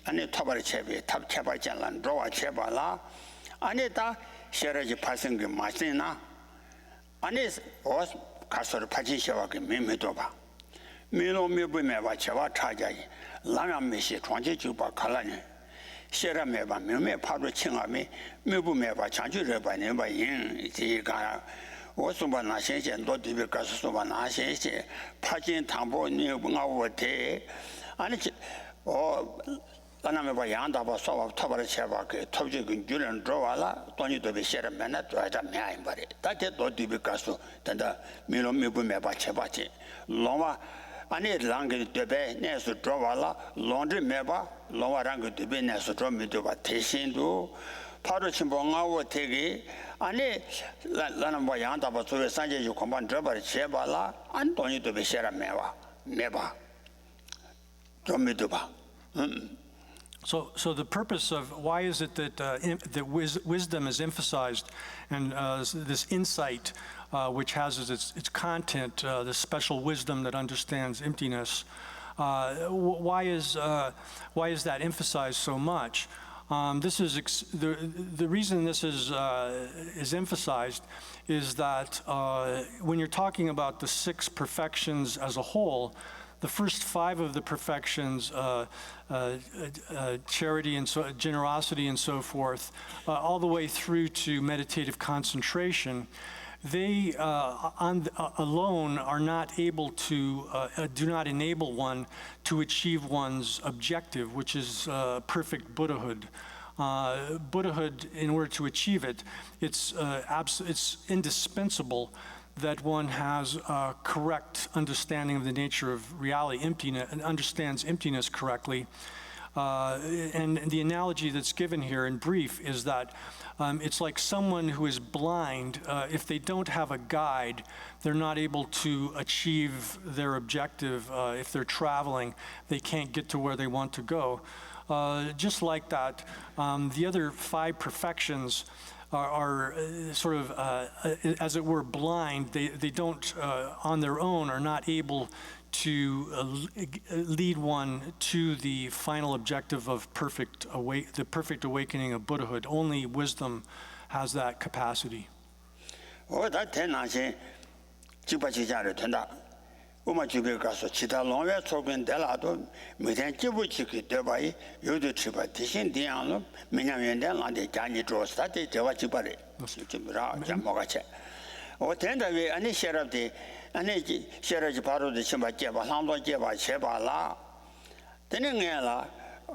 아니 토바리 체비 탑 체바 잔란 로와 체바라 아니 다 셔러지 발생기 마시나 아니 오스 가서를 파지 셔와게 메메도 봐 메노 메부메 봐 체와 차자이 라면 메시 총제 주바 칼라니 셔러 메바 메메 파도 칭아메 메부메 봐 장주를 봐 네바 인 지가 오스바 나신신 도디베 가서 소바 나신신 파진 탐보 니가 오테 아니 Aname ba yanda ba so tobare cheba ke tobje gun julen droala toni do be shere mena to ada me ai bare ta te do di be kaso tanda milo me bu me ba cheba che loma ani lang de be ne so droala londre me ba loma rang de be ne so dro me do ba te shin do 파도 침봉아 워 되게 아니 라는 뭐 양다 봐 소에 산제 요 공반 드버리 제발라 안 돈이 도 베셔라 메와 메바 좀 믿어 봐 So the purpose of why is it that that wisdom is emphasized, and this insight, which has as its content the special wisdom that understands emptiness, why is that emphasized so much? This is the reason this is emphasized is that when you're talking about the 6 perfections as a whole, the first 5 of the perfections, charity and generosity and so forth, all the way through to meditative concentration, they alone are not able to, do not enable one to achieve one's objective, which is perfect Buddhahood. Buddhahood, in order to achieve it, it's indispensable that one has a correct understanding of the nature of reality, emptiness, and understands emptiness correctly. And the analogy that's given here in brief is that it's like someone who is blind. If they don't have a guide, they're not able to achieve their objective. If they're traveling, they can't get to where they want to go. Just like that, the other 5 perfections are sort of, as it were, blind. They don't, on their own, are not able to lead one to the final objective of the perfect awakening of Buddhahood. Only wisdom has that capacity. Uma jibe gaso chita longwe chogen delado meten jibu chiki debai yodo chiba tishin dianglo minyamen den lande jani drosta de dewa jibare jibra jamoga che o tenda we ani sherabde ani sheraji baro de chimba jeba langdo jeba cheba la tenengela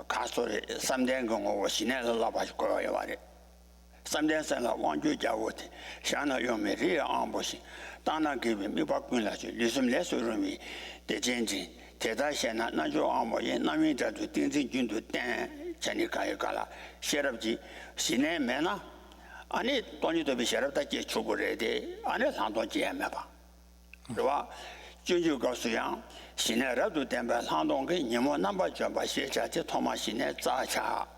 gasore samden gongo wo shine la ba ko yo ware samden san la wangju jawote shana yo me ri amboshi Dana gave me back when I listen less of me, the changing, Tedashana, Najo Amo, Namita to Tintin to Dan, Chanikayakala, Sheriff Sine Mena, I need Tony to be sheriff that you chocolate, I need Santo Giamapa. Roa, Junju Gosuyang, Sine Radu Demba Sandongi, Nemo number job by Shecha, Thomas Sine Zacha.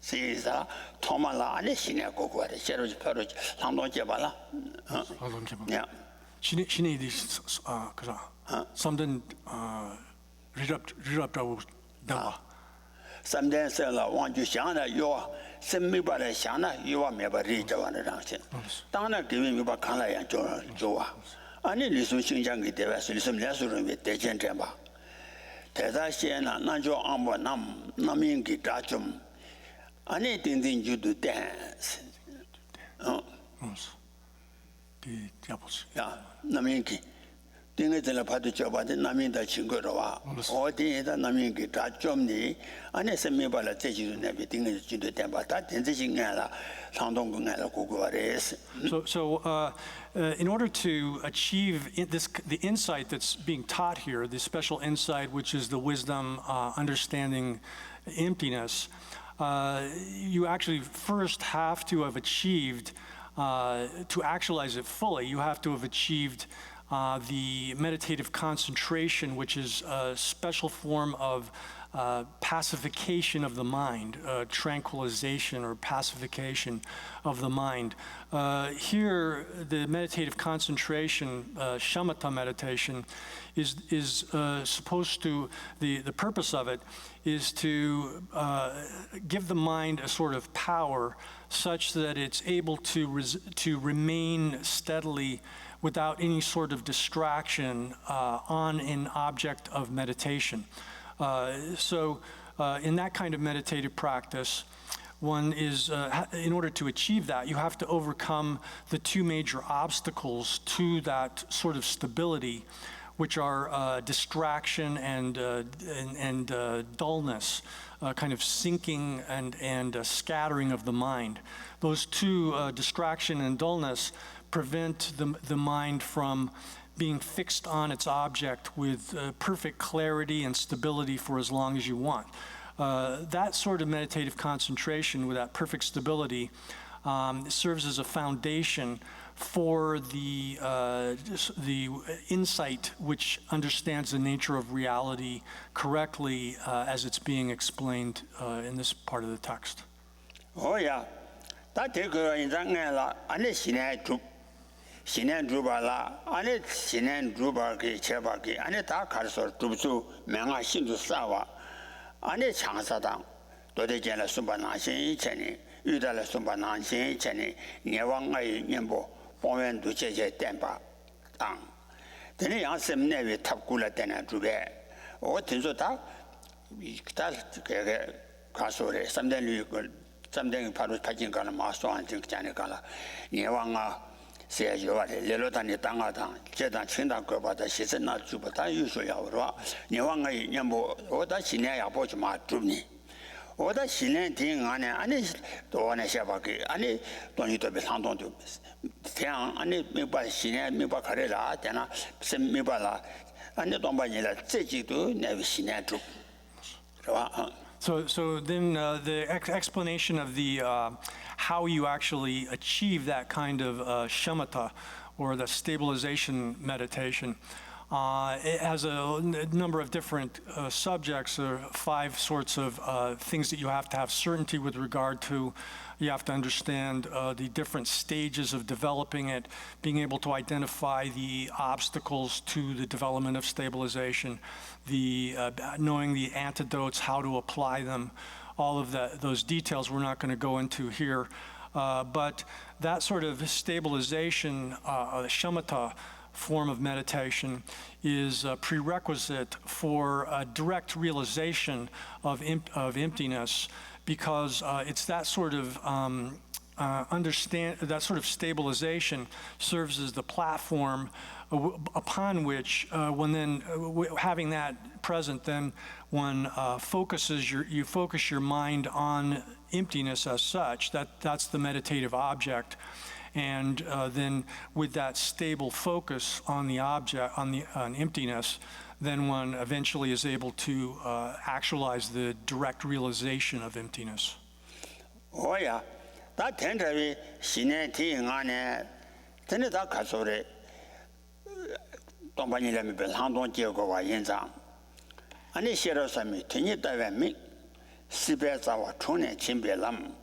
Caesar, Tomala, and Sine Coco, the sheriff's perch, Santo Jabala. Yeah. She needs something riraptawu dawa. Something sell want you shana, you are send me by the shana, you are never read the one around. Dana giving me back Kala and Joa. I need to switching young with the rest of some lesser with the gentleman. Teta Siena, Najo Ambo Nam, Namingi Dachum. I need anything you to dance. The apples. Yeah, Naminki. 띵에들 파도 줘봐도 남인다 친구로와 어디에다 남인기 다 좀니 안에서 메발라 제지도 내비 띵에 주도 때마다 된지싱가라 상동군가라 고고아레스. So in order to achieve the insight that's being taught here, the special insight, which is the wisdom, understanding emptiness, you actually first have to have achieved, to actualize it fully, you have to have achieved the meditative concentration, which is a special form of pacification of the mind, tranquilization or pacification of the mind. Here, the meditative concentration, shamatha meditation, is supposed to, the purpose of it is to give the mind a sort of power such that it's able to remain steadily without any sort of distraction on an object of meditation. So in that kind of meditative practice, one is, in order to achieve that, you have to overcome the two major obstacles to that sort of stability, which are distraction and dullness, kind of sinking and scattering of the mind. Those two, distraction and dullness, prevent the mind from being fixed on its object with perfect clarity and stability for as long as you want. That sort of meditative concentration with that perfect stability serves as a foundation for the insight which understands the nature of reality correctly as it's being explained in this part of the text. Oh yeah, that take 신행 주발라 안에 신행 주발기 제발기 안에 다 가르쳐 두수 명아 신도 싸와 안에 장사당 도대전의 순반나신 이전에遇到了순반나신 이전에 내왕의 년보 보면도 제제 땜바 당 되는 양심 내외 탑구라 되는 주배 어 된소 다 그게 가소래 삼대류 삼대가 바로 파진 가는 마소한 정장에 가라 내왕아 세요와래 레로단이 땅아당 제단 친당 거바다 시선나 주보다 유소야오로 니왕의 년보 오다 신내야 보지 마 주니 오다 신내 딩 안에 도안에 샤바기 안에 돈이도 상동도 태양 안에 메바 신내 메바 가래라 되나 메바라 안에 돈바니라 제지도 내 신내 주 So then the explanation of the how you actually achieve that kind of shamatha, or the stabilization meditation, it has a number of different subjects, or 5 sorts of things that you have to have certainty with regard to. You have to understand the different stages of developing it, being able to identify the obstacles to the development of stabilization, knowing the antidotes, how to apply them. All of those details we're not going to go into here. But that sort of stabilization, shamatha form of meditation, is a prerequisite for a direct realization of emptiness, because it's that sort of that sort of stabilization serves as the platform upon which, having that present, then one you focus your mind on emptiness as such. That's the meditative object, and then with that stable focus on the object, on emptiness, then one eventually is able to actualize the direct realization of emptiness. Oh yeah, that tenderly 신의 ting 안에 전에 다 가소래 동반이라면 별한동 지역과 연장 아니 시로삼이 ten이 따위미 시베자와 총내 침배람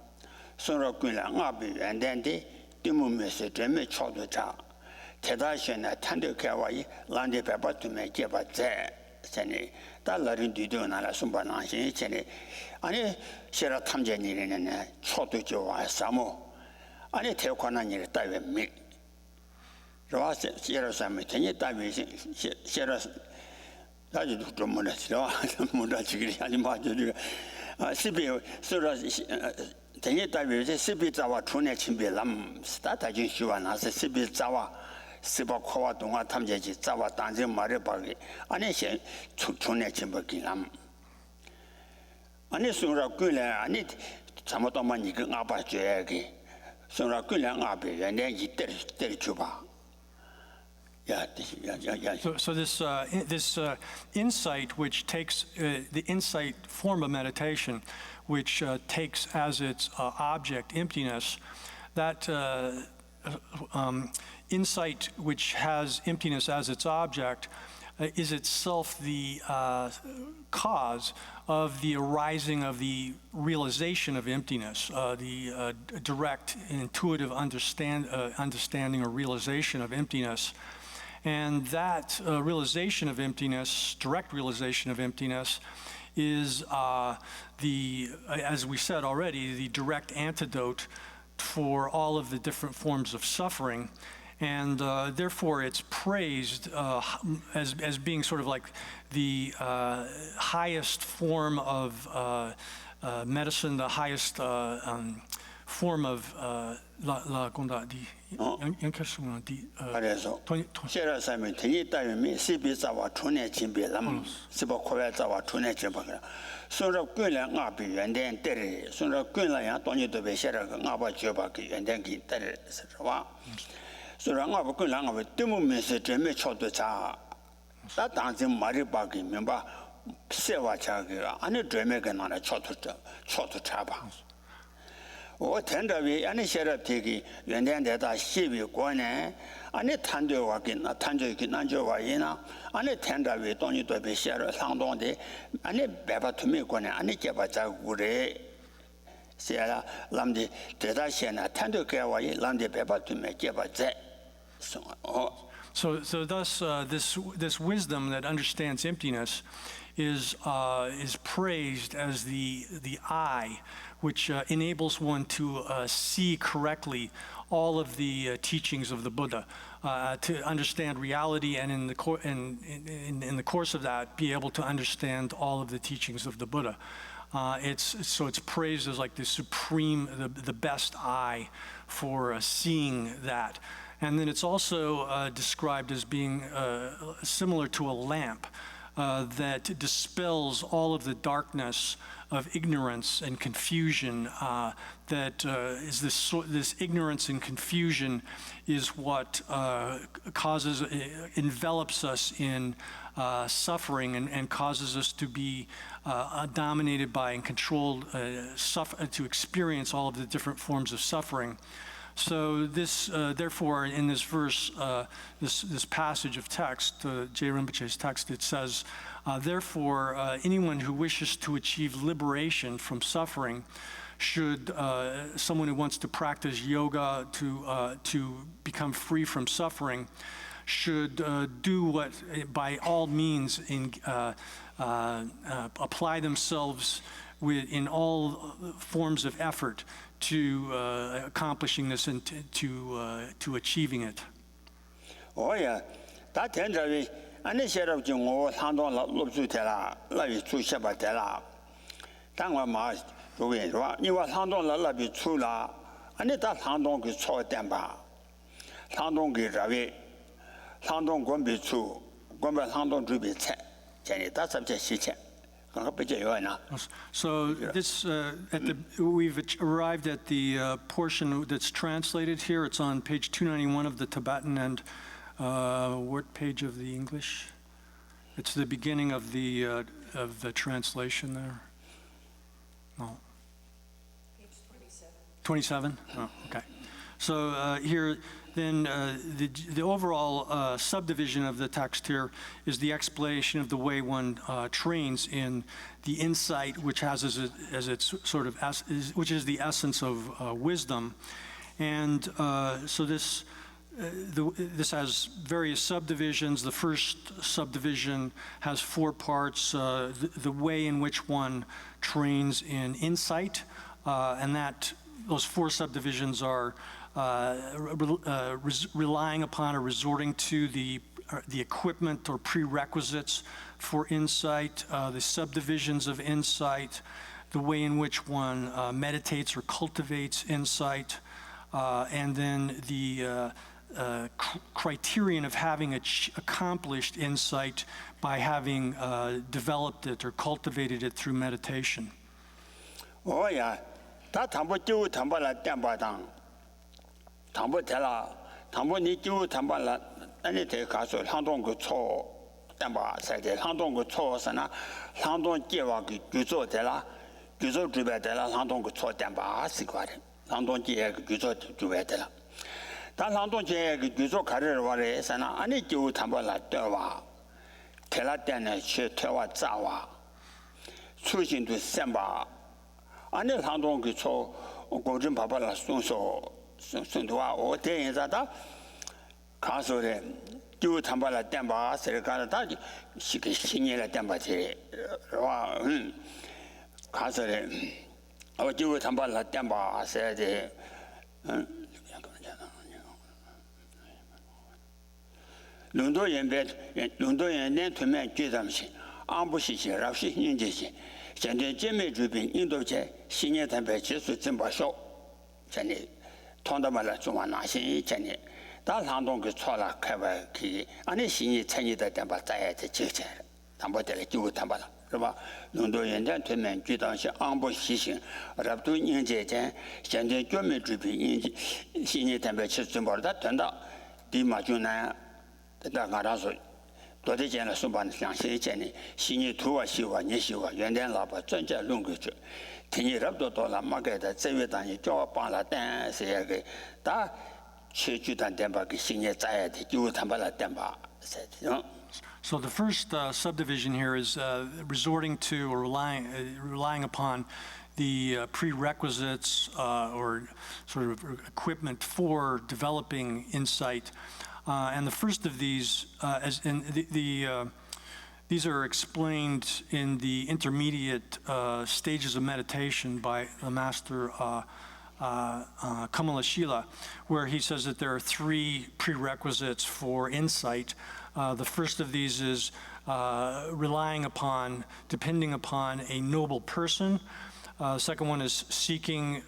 손으로군라 아비 연된데 디무메스 되면 초도자 대다시나 탄득해와이 란데 배바투메 제바제 전에 달러린 뒤도나라 숨바나신 전에 아니 시라 탐제니는 초도조와 사모 아니 대관한 일 따위미 로아스 시로삼이 ten이 따위 시로 나도 좀 몰랐어. 몰라지기 아니 맞으리가 시비 소라 ten이 따위 시비 자와 총내 침배람 스타타진 시와나서 시비 자와 sipa kowa dunga tamjeji tsawa tanzi mare bagi ane she chune chimba kinam ane sunra kule ane samatoma niga ngaba joyagi sunra kule ngabe yane yi teri chuba. So this insight, which takes the insight form of meditation, which takes as its object emptiness, that insight which has emptiness as its object is itself the cause of the arising of the realization of emptiness, the direct intuitive understanding or realization of emptiness. And that realization of emptiness, direct realization of emptiness, is as we said already, the direct antidote for all of the different forms of suffering. And therefore it's praised as being sort of like the highest form of medicine, the highest form of tendawi ane sherab teki yuanden deta shibi guane ane tanjo wakin tanjo ki nanjo wayina ane tendawi toni tobe sherab langdong de ane beba tumi guane ane jeba jagure sera lamdi deta shena tanjo kaya wayi lamdi beba tumi jeba ze. So thus this wisdom that understands emptiness is praised as the eye, which enables one to see correctly all of the teachings of the Buddha, to understand reality, and in the course of that, be able to understand all of the teachings of the Buddha. It's praised as like the supreme, the best eye for seeing that. And then it's also described as being similar to a lamp that dispels all of the darkness of ignorance and confusion. That is this ignorance and confusion is what envelops us in suffering and causes us to be dominated by and controlled, to experience all of the different forms of suffering. So this, therefore, in this verse, this passage of text, J. Rinpoche's text, it says, therefore, anyone who wishes to achieve liberation from suffering should, someone who wants to practice yoga to become free from suffering, should do what, by all means, apply themselves in all forms of effort to accomplishing this and to achieving it. Oh yeah, that tenderly, and the share of Jungo, Handon, Lubsutella, Lavi Tushaba Tella, Tangwa Mars, you were Handon Labi Tula, and that Handon is so temper. Handon get away, Handon Gombi Tsu, Gomba Handon Drubi, Jenny, that's a just. So this, we've arrived at the portion that's translated here. It's on page 291 of the Tibetan and what page of the English? It's the beginning of the translation there. No. Page 27. 27? Oh, okay. So here, then the overall subdivision of the text here is the explanation of the way one trains in the insight, which has as its sort of which is the essence of wisdom, and so this has various subdivisions. The first subdivision has 4 parts: the way in which one trains in insight, and those 4 subdivisions are relying upon or resorting to the equipment or prerequisites for insight, the subdivisions of insight, the way in which one meditates or cultivates insight, and then criterion of having accomplished insight by having developed it or cultivated it through meditation. Oh yeah, that tambo ju tambo la temba dang. Tambo tela, tambo ni ju tambo la any te kaso handong go cho temba sai de handong go cho sana handong jewa ge ju zo de la ju zo ju ba de la handong go cho temba si kwa de handong je ge ju zo ju ba de la dan handong je ge ju zo ka re wa le sana ani ju tambo la de wa tela de ne che te wa za wa chu xin du san ba ani handong ge cho go jin pa pa la sun so sun de wa o de yin za da ka so de就他们来电吧，谁干的？他是个新年来电吧去，是吧？看是的，我就他们来电吧，谁的？伦敦人连推面举他们去，安不西去，然后是人这些，现在姐妹这边印度去，新年他们技术真不少，现在同他们来做完那些现在。大行动给错了，开外去，俺那新年参与的点把咱也得接起来，他们得来就他们了，是吧？伦敦人家推面举当些安不习性，然后都迎接间，现在专门准备迎接新年他们去准备的，等到立马就难，那俺他说，多的见了说把两些见的，新年头啊西啊年西啊，元旦老把专家弄过去。听你差不多了，马给他这位当年叫我帮了，但是也给他。So the first subdivision here is resorting to or relying upon the prerequisites or sort of equipment for developing insight. And the first of these, these are explained in the intermediate stages of meditation by the master Kamalashila, where he says that there are three prerequisites for insight. The first of these is relying upon, depending upon a noble person. The second one is seeking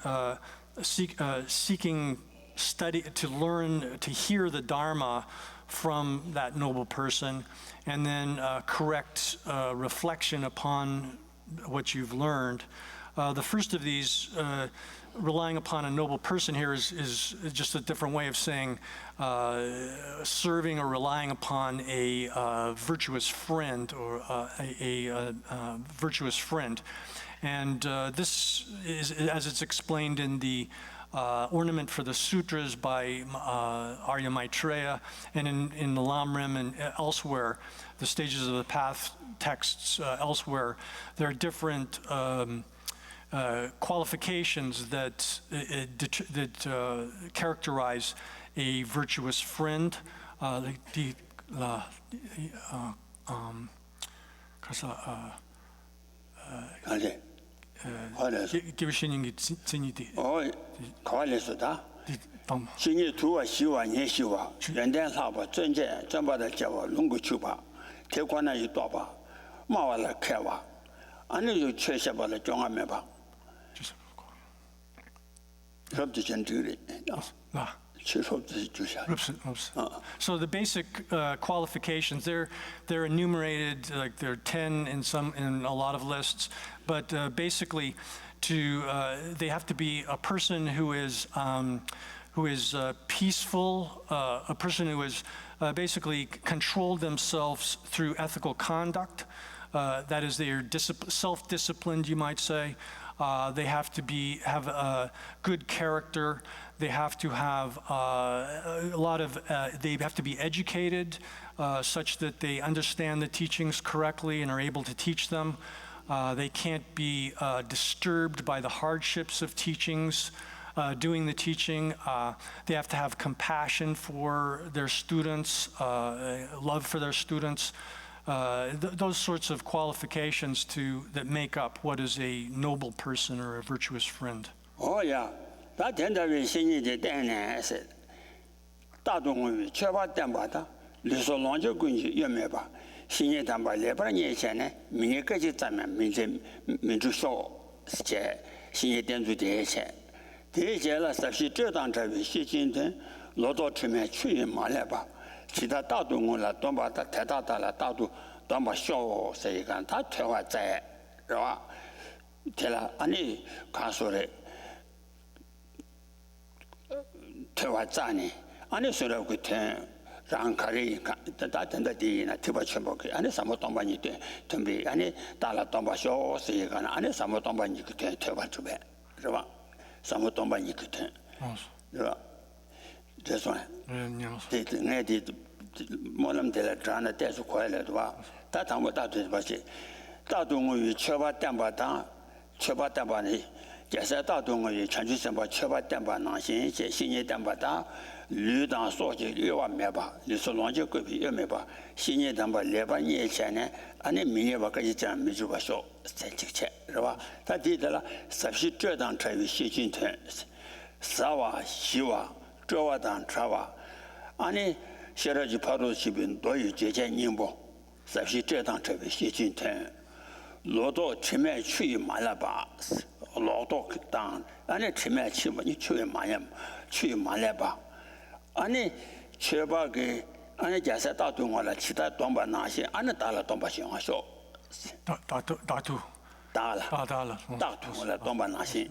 study to learn, to hear the Dharma from that noble person, and then correct reflection upon what you've learned. The first of these, relying upon a noble person here is just a different way of saying serving or relying upon a virtuous friend or a virtuous friend. And this is, as it's explained in the ornament for the sutras by Arya Maitreya and in the Lamrim and elsewhere, the stages of the path texts elsewhere, there are different qualifications that characterize a virtuous friend. So the basic qualifications, they're enumerated, like there are 10 in a lot of lists, but basically they have to be a person who is peaceful, a person who is basically controlled themselves through ethical conduct. That is, they are self-disciplined, you might say. They have to have a good character. They have to have they have to be educated such that they understand the teachings correctly and are able to teach them. They can't be disturbed by the hardships of teachings, doing the teaching. They have to have compassion for their students, love for their students. Those sorts of qualifications that make up what is a noble person or a virtuous friend. Oh yeah, that tend to be seen the dance. Dadong, Chava Dambata, Liso Lonjo Gunji, Yameba, Senior Damba Lebra Yachane, Minikaji Taman, Minju Shaw, Senior Denzu de Eche. The Ejela Sashi Jordan Travis, Shichinton, 로도 치면 추이 말해봐 기타 다도 몰라 돈바다 대다다라 다도 돈바 쇼세가 다 퇴화 자 라 테라 아니 가소래 퇴화 자니 아니 소라 그때 랑카리 다다다디나 티바쳐보게 아니 사모 돈바니 때 덤비 아니 달라 돈바 쇼세가 아니 사모 돈바니 그때 퇴화 주배 그러봐 사모 돈바니 그때 그러봐 죄송해. 네, 뭐는 될라잖아. 대수 과일에도 다 담고 다 되지. 다동의 처바 담바다. 처바 담바니. 제사 다동의 전주선바 처바 담바 나신 신이 담바다. 류당 소지 류와 매바. 리소론지 급이 매바. 신이 담바 레바니 전에 아니 미예바까지 장 미주바쇼 세직체. 그러봐. 다 뒤들라 삽시 저당 차위 시진태. 사와 시와 这话当查话，俺呢现在就跑到这边多有节前宁波，这是这当这个习近平，老多前面去马来巴，老多当俺呢前面去嘛，你去马来，去马来巴，俺呢去把给俺呢假设打动我了，其他东北那些俺呢打了东北新华说，打我了东北那些。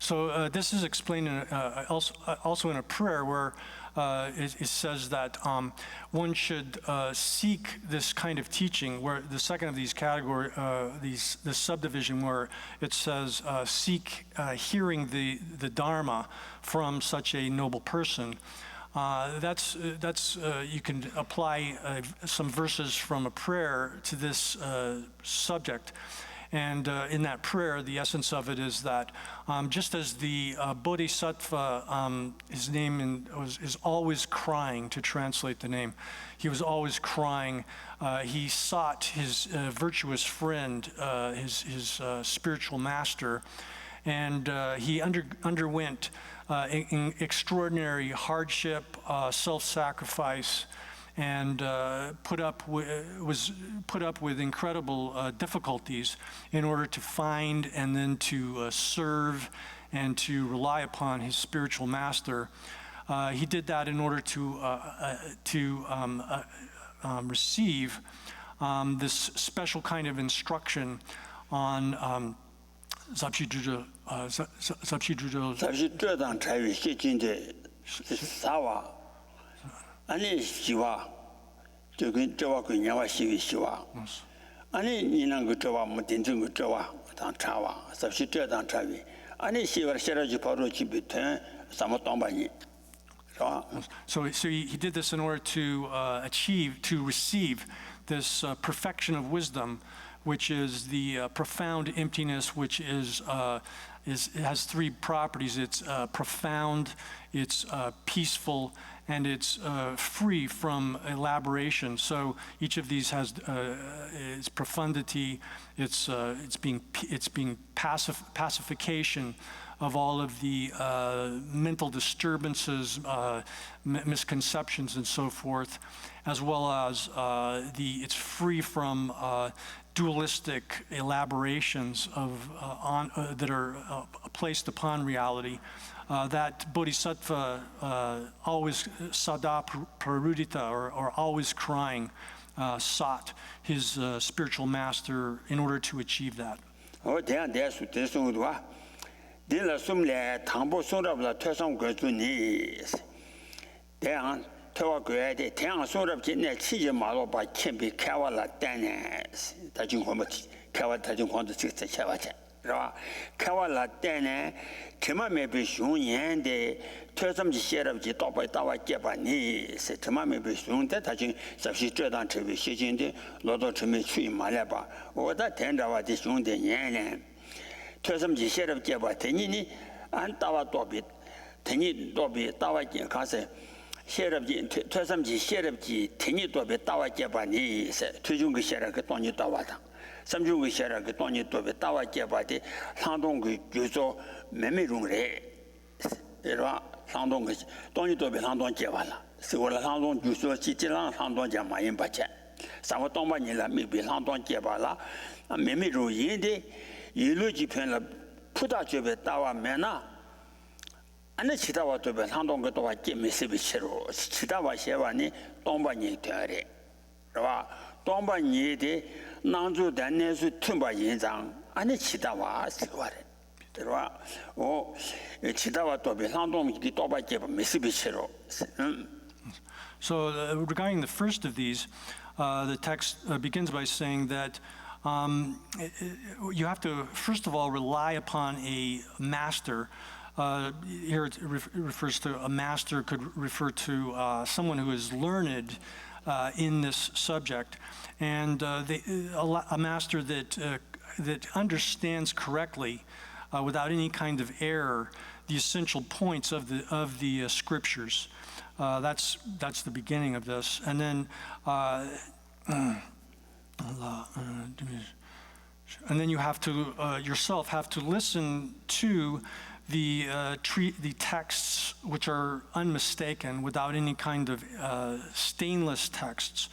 So this is explained also in a prayer where it says that one should seek this kind of teaching, where the second of these categories, this subdivision where it says seek hearing the Dharma from such a noble person. That's you can apply some verses from a prayer to this subject. And in that prayer, the essence of it is that just as the Bodhisattva, his name is always crying, to translate the name, he was always crying. He sought his virtuous friend, his spiritual master, and he underwent extraordinary hardship, self-sacrifice, and was put up with incredible difficulties in order to find and then to serve and to rely upon his spiritual master. He did that in order to receive this special kind of instruction on Sabshidrujo. 아니 시와 저기 저와 그 냐와 시와 아니 니는 그 저와 뭐 된증 그 저와 당 차와 섭시 저당 차위 아니 시와 시라지 바로 집에 사모 동반이 So he did this in order to receive this perfection of wisdom, which is the profound emptiness, which it has three properties. It's profound, it's peaceful, and it's free from elaboration. So each of these has its profundity, it's being pacification of all of the mental disturbances, misconceptions, and so forth, as well as it's free from dualistic elaborations that are placed upon reality. That bodhisattva always sada prarudita, or always crying, sought his spiritual master in order to achieve that. Kawala Dene, Timame Bishun Yende, Tosam Sherabji Topa Tawa Japani, Timame Bishun, that touching Substitute to be Shijin, Lodo to me Chui Malaba, or that tender what is Yun de Yan. Tosam Sherab Jaba Tenini, and Tawa Dobit, Teni Dobi, Tawa Kase, Sherabji, Tosam Sherabji, Teni Dobi, Tawa Japani, Tujung Sherakatoni Tawata. Samjung share ke toni to be tawa jeba de langdong ge juzo meme rong re era langdong ge toni to be langdong jeba la se wo la langdong juzo ji ji lang langdong ja ma yin ba che sa wo dong ba ni la mi bi langdong jeba la meme rong yin de yi lu ji pen la pu da jebe tawa me na 안에 치다와 또 상동 것도 왔지 메시비치로 치다와 셰와니 동반이 되어래. 그와 동반이에 난주 단내수 tum바 인장 안에 치다와 스와래. 그와 치다와 또 상동이 또 밖에 메시비치로. So regarding the first of these, the text begins by saying that you have to, first of all, rely upon a master. Here it refers to a master, could refer to someone who is learned in this subject, and a master that understands correctly, without any kind of error, the essential points of the scriptures. That's the beginning of this, and then you have to yourself have to listen to the texts which are unmistaken, without any kind of stainless texts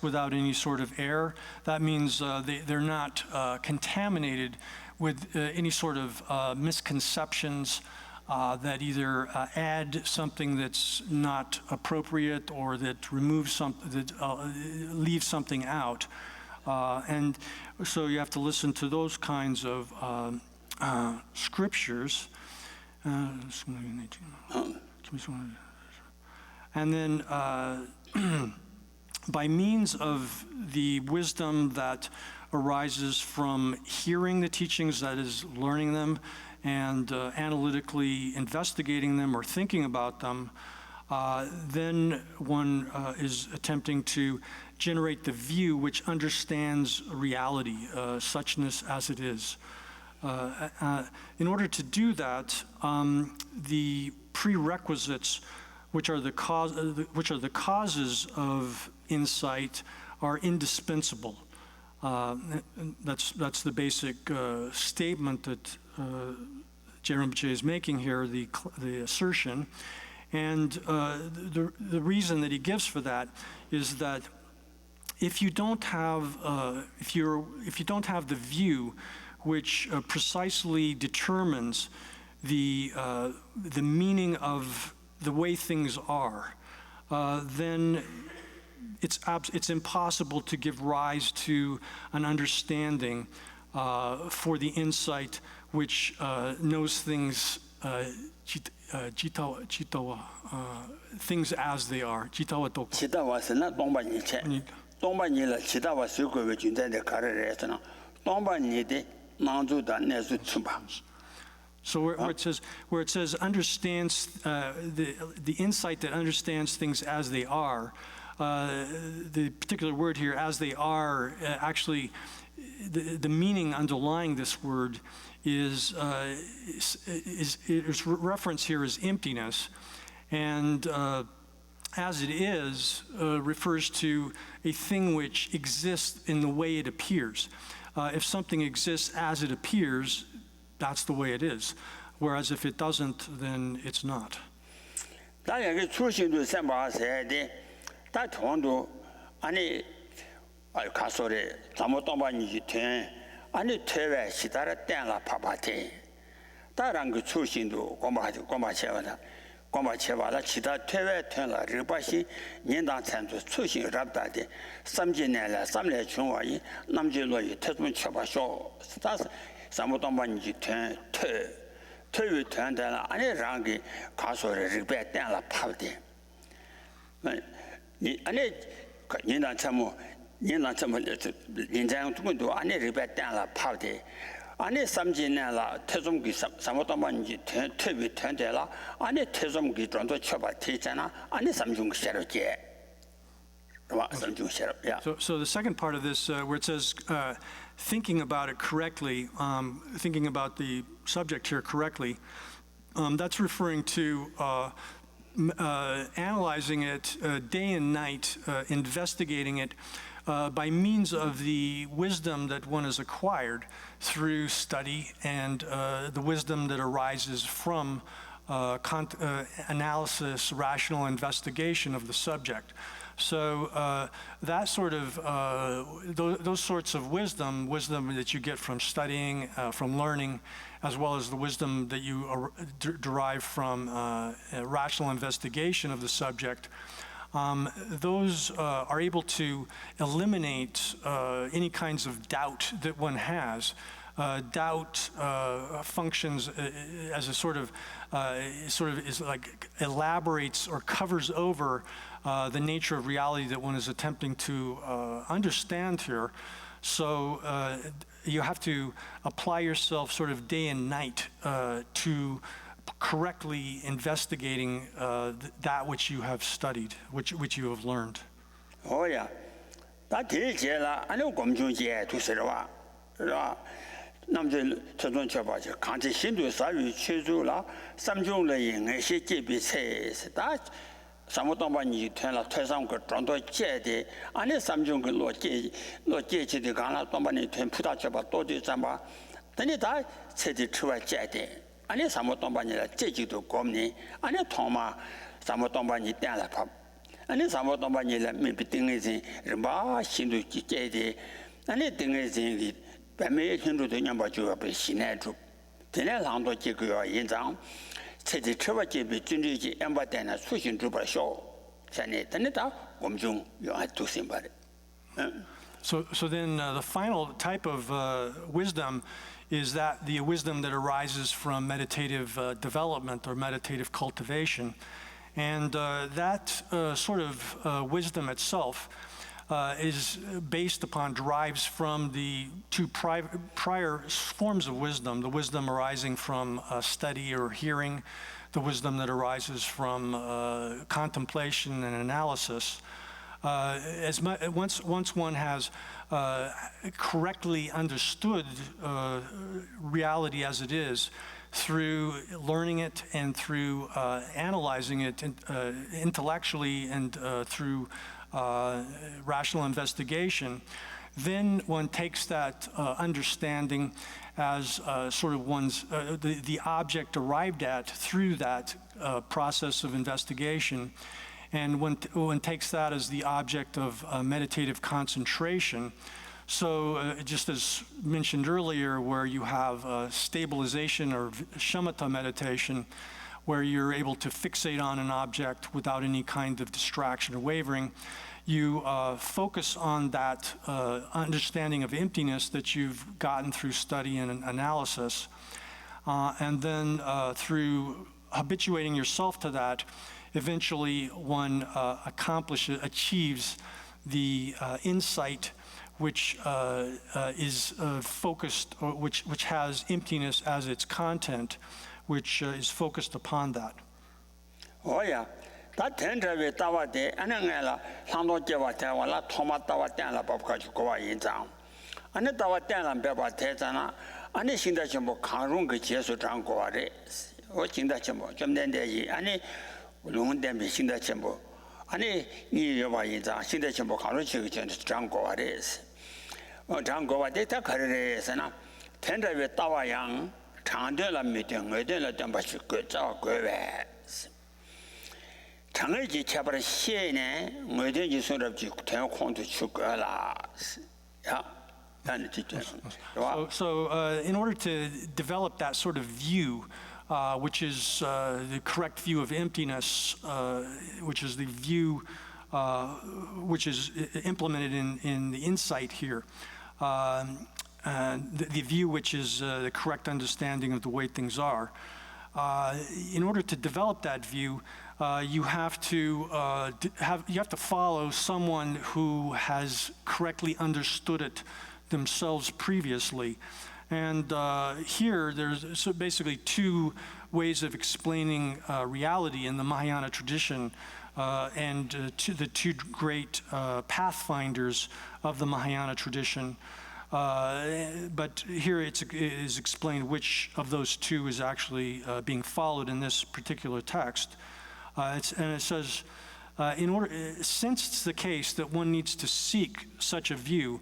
without any sort of error. That means they're not contaminated with any sort of misconceptions that either add something that's not appropriate or that removes something, that leaves something out. And so you have to listen to those kinds of scriptures. And then by means of the wisdom that arises from hearing the teachings, that is, learning them, and analytically investigating them or thinking about them, then one is attempting to generate the view which understands reality, suchness as it is. In order to do that, the prerequisites, which are the causes of insight, are indispensable. That's the basic statement that J. Rinpoche is making here, the assertion, and the reason that he gives for that is that if you don't have the view which precisely determines the meaning of the way things are, then it's impossible to give rise to an understanding for the insight which knows things things as they are. So where it says understands the insight that understands things as they are, the particular word here, as they are, actually the meaning underlying this word is its reference here is emptiness, and as it is refers to a thing which exists in the way it appears. If something exists as it appears, that's the way it is. Whereas if it doesn't, then it's not. 아니 퇴외 시다라 땡라 파파테 다랑그 출신도 고마체와다 지다 퇴외 퇴라 르바시 년당 참조 출신 rab다데 삼진내라 삼례 중화이 남제로이 태좀 쳐봐쇼 스타스 사모동반지 퇴외 퇴한다라 아니 랑기 가소를 르베 땡라 파데 아니 년당 참모 년당 참모 년장 두근도 아니 르베 땡라 파데 아니 삼진내라 태좀기 사모동반지 퇴외 퇴한다라 아니 태좀기 정도 쳐봐 되잖아 아니 삼중 셔럽게 So the second part of this, where it says thinking about it correctly, thinking about the subject here correctly, that's referring to analyzing it day and night, investigating it by means of the wisdom that one has acquired through study and the wisdom that arises from analysis, rational investigation of the subject. So that sort of, those sorts of wisdom that you get from studying, from learning, as well as the wisdom that you derive from rational investigation of the subject, those are able to eliminate any kinds of doubt that one has. Doubt functions as a sort of is like elaborates or covers over the nature of reality that one is attempting to understand here. So you have to apply yourself sort of day and night to correctly investigating that which you have studied, which you have learned. Oh yeah, that is la. I know Gomjunje to Serva. 남들 Tsongkhapa 저 간지 신도 사유 취주라 삼종의 인해시 제비체스 다 사모동반이 퇴라 퇴상 그 정도 제대 안에 삼종 그 로제지의 간라 동반이 퇴 푸다 잡아 또지 잡아 근데 다 체지 추와 제대 안에 사모동반이라 제지도 겁니 안에 통마 사모동반이 때라 밥 안에 사모동반이라 미비등이지 르바 신도 제대 안에 등이지 배매의 hindu 냠바주가 배신해주 되는 상도 지구와 인장 체제 처바제비 준비지 엠바데나 수신 주바쇼 전에 되는다 엄중 요아도 심바래. So then the final type of wisdom is that the wisdom that arises from meditative development or meditative cultivation, and that sort of wisdom itself is based upon, derives from the two prior forms of wisdom, the wisdom arising from study or hearing, the wisdom that arises from contemplation and analysis. Once one has correctly understood reality as it is, through learning it and through analyzing it intellectually and through rational investigation, then one takes that understanding as sort of one's the object arrived at through that process of investigation, and one takes that as the object of meditative concentration. So just as mentioned earlier, where you have stabilization or shamatha meditation, where you're able to fixate on an object without any kind of distraction or wavering, you focus on that understanding of emptiness that you've gotten through study and analysis. And then through habituating yourself to that, eventually one achieves the insight which is focused, or which has emptiness as its content, which is focused upon that. Oh yeah, that tenderly tawade anangela sando jewa tawala thoma tawatanla babka juwa yinjang ane tawatanla beba tezana ane sinda chembo kharung ge jesu chang ko are o sinda chembo jomden de yi ane lung den bi sinda chembo ane ni yoba yinjang sinda chembo kharung chi ge chang ko are o chang ko wa de ta khare sana tenderly tawayang 장대라 미팅 의대라 담바시 거자 거외 장의지 차바르 시에네 의대지 소럽지 대학 콘도 추거라 야 나는 진짜 So in order to develop that sort of view, which is the correct view of emptiness, which is the view which is implemented in the insight here, the view which is the correct understanding of the way things are. In order to develop that view, you have to follow someone who has correctly understood it themselves previously. And here there's basically two ways of explaining reality in the Mahayana tradition, and the two great pathfinders of the Mahayana tradition. But here it is explained which of those two is actually being followed in this particular text. And it says, since it's the case that one needs to seek such a view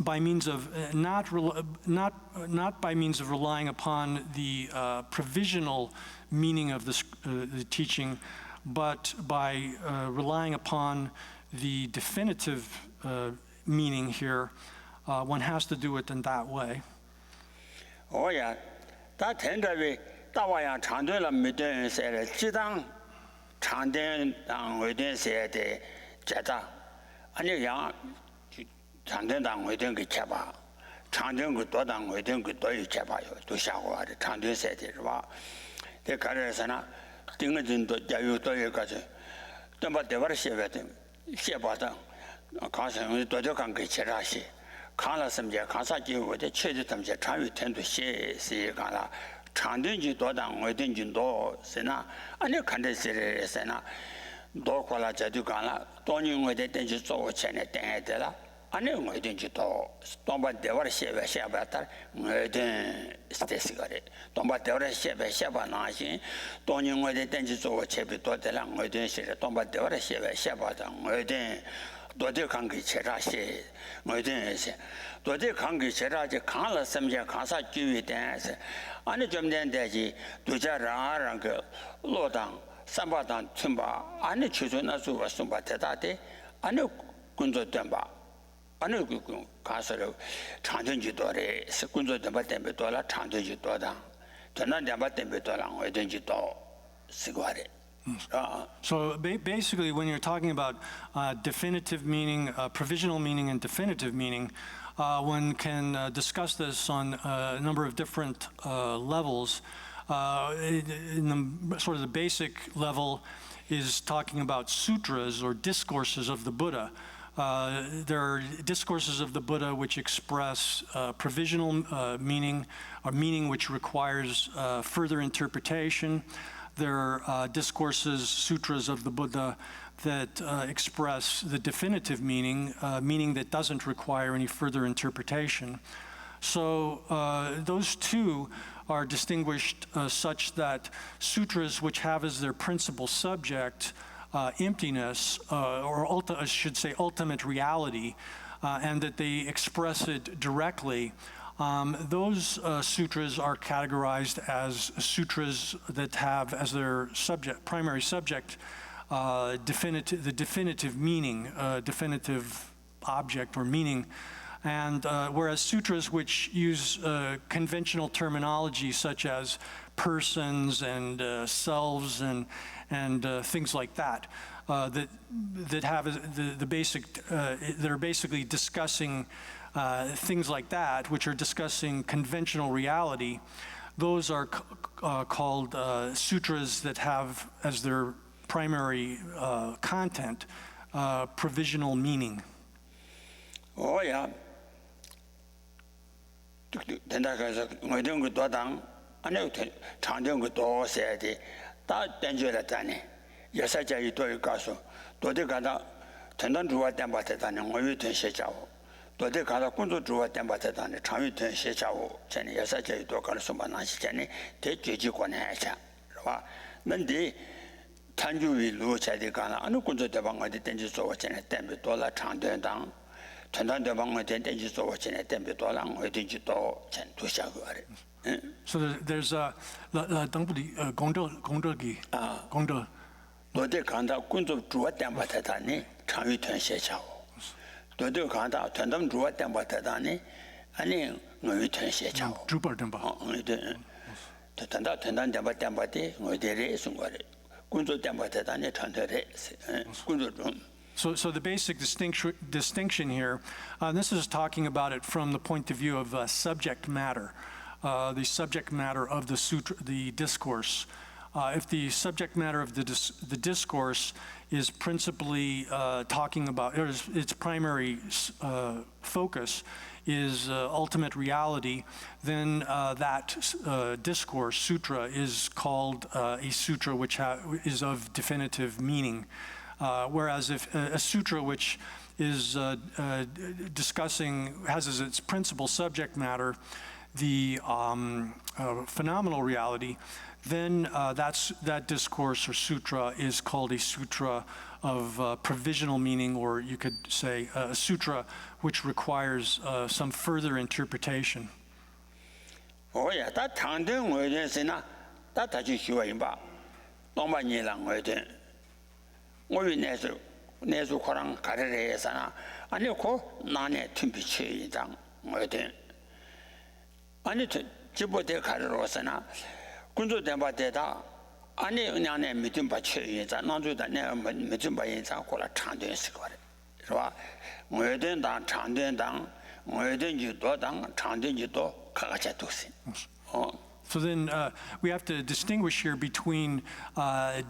by means of not by means of relying upon the provisional meaning of the teaching, but by relying upon the definitive meaning here, one has to do it in that way. Oh yeah, that tenderly, that way I can't do it. Said, Chidang, Chandin, and within said, Jetta, and you young, Chandin, and within the Chaba, Chandin good dog, and within good dog, Chaba, to shower, the Chandin said it. The Carasana, Dingin to Jayu to your cousin. But they were shivering, Shebata, constantly to the Kanki Cherashi. Kala samja kansa ji wo de che de tamja chanyu ten to xie si kala changden ji do dang wei den jin do sena ane kan de se re sena do ko la ja du kala do ni wei de den ji zo wo chen de den de la ane wei den ji do dong ba de wa xie ba xie ba ta wei den ste si ga de dong ba de wa xie ba na xin do ni wei de den ji zo wo che bi do de la wei den xie de dong ba de wa xie ba ta wei den 도대 관계 제라시 뭐든지 도대 관계 제라지 강라 섬제 강사 기회 된서 아니 좀 된대지 두자라랑 그 로당 삼바당 춘바 아니 추존나 수가 숨바 대다대 아니 군조 된바 아니 그 가서로 장전지도래 군조 된바 때문에 돌아 장전지도다 전난 된바 때문에 돌아 어든지 또 쓰고하래. So basically, when you're talking about definitive meaning, provisional meaning, and definitive meaning, one can discuss this on a number of different levels. In the, sort of the basic level is talking about sutras or discourses of the Buddha. There are discourses of the Buddha which express provisional meaning, or meaning which requires further interpretation. There are discourses, sutras of the Buddha that express the definitive meaning, meaning that doesn't require any further interpretation. So those two are distinguished such that sutras which have as their principal subject emptiness, or I should say ultimate reality, and that they express it directly, those sutras are categorized as sutras that have as their subject, primary subject, the definitive meaning, definitive object or meaning. And whereas sutras which use conventional terminology such as persons and selves and things like that, that have the basic, that are basically discussing things like that, which are discussing conventional reality, those are called sutras that have as their primary content provisional meaning. Oh yeah. Tenda kaisa ngoidong gu dodang ane changdong gu do se de da denje la tane yasa ja yi do ga so do de ga da tendan juwa den ba te tane ngoi ten she jao do de ga da kun zu juwa den ba te tane chang yu ten she jao chen yasa ja yi do ga so ba na shi chen de je ji guan hai cha ba men de tan ju wi lu cha de ga na ane kun zu de ba ngoi de den ji so chen den bi do la chang de dang So there's a Gongdolgi. Gongdol. So the basic distinction here, this is talking about it from the point of view of subject matter, the subject matter of the sutra, the discourse. If the subject matter of the discourse is principally talking about, or its primary focus is ultimate reality, then that discourse, sutra, is called a sutra which is of definitive meaning. Whereas if a sutra which is discussing, has as its principal subject matter the phenomenal reality, then that discourse or sutra is called a sutra of provisional meaning, or you could say a sutra which requires some further interpretation. Oh yeah, that tandem word is na that you show him ba. No man yelang word. 오이 내수 코랑 가르래에서나 아니 고 나네 틈비치이당 뭐든 아니 집어대 가르로서나 군조 대바대다 아니 은양네 믿음 받쳐이자 나주다 내 믿음 받이자 고라 장된스 거래 그봐 뭐든 당 장된당 뭐든 유도당 장된 유도 가가자 도시 So then we have to distinguish here between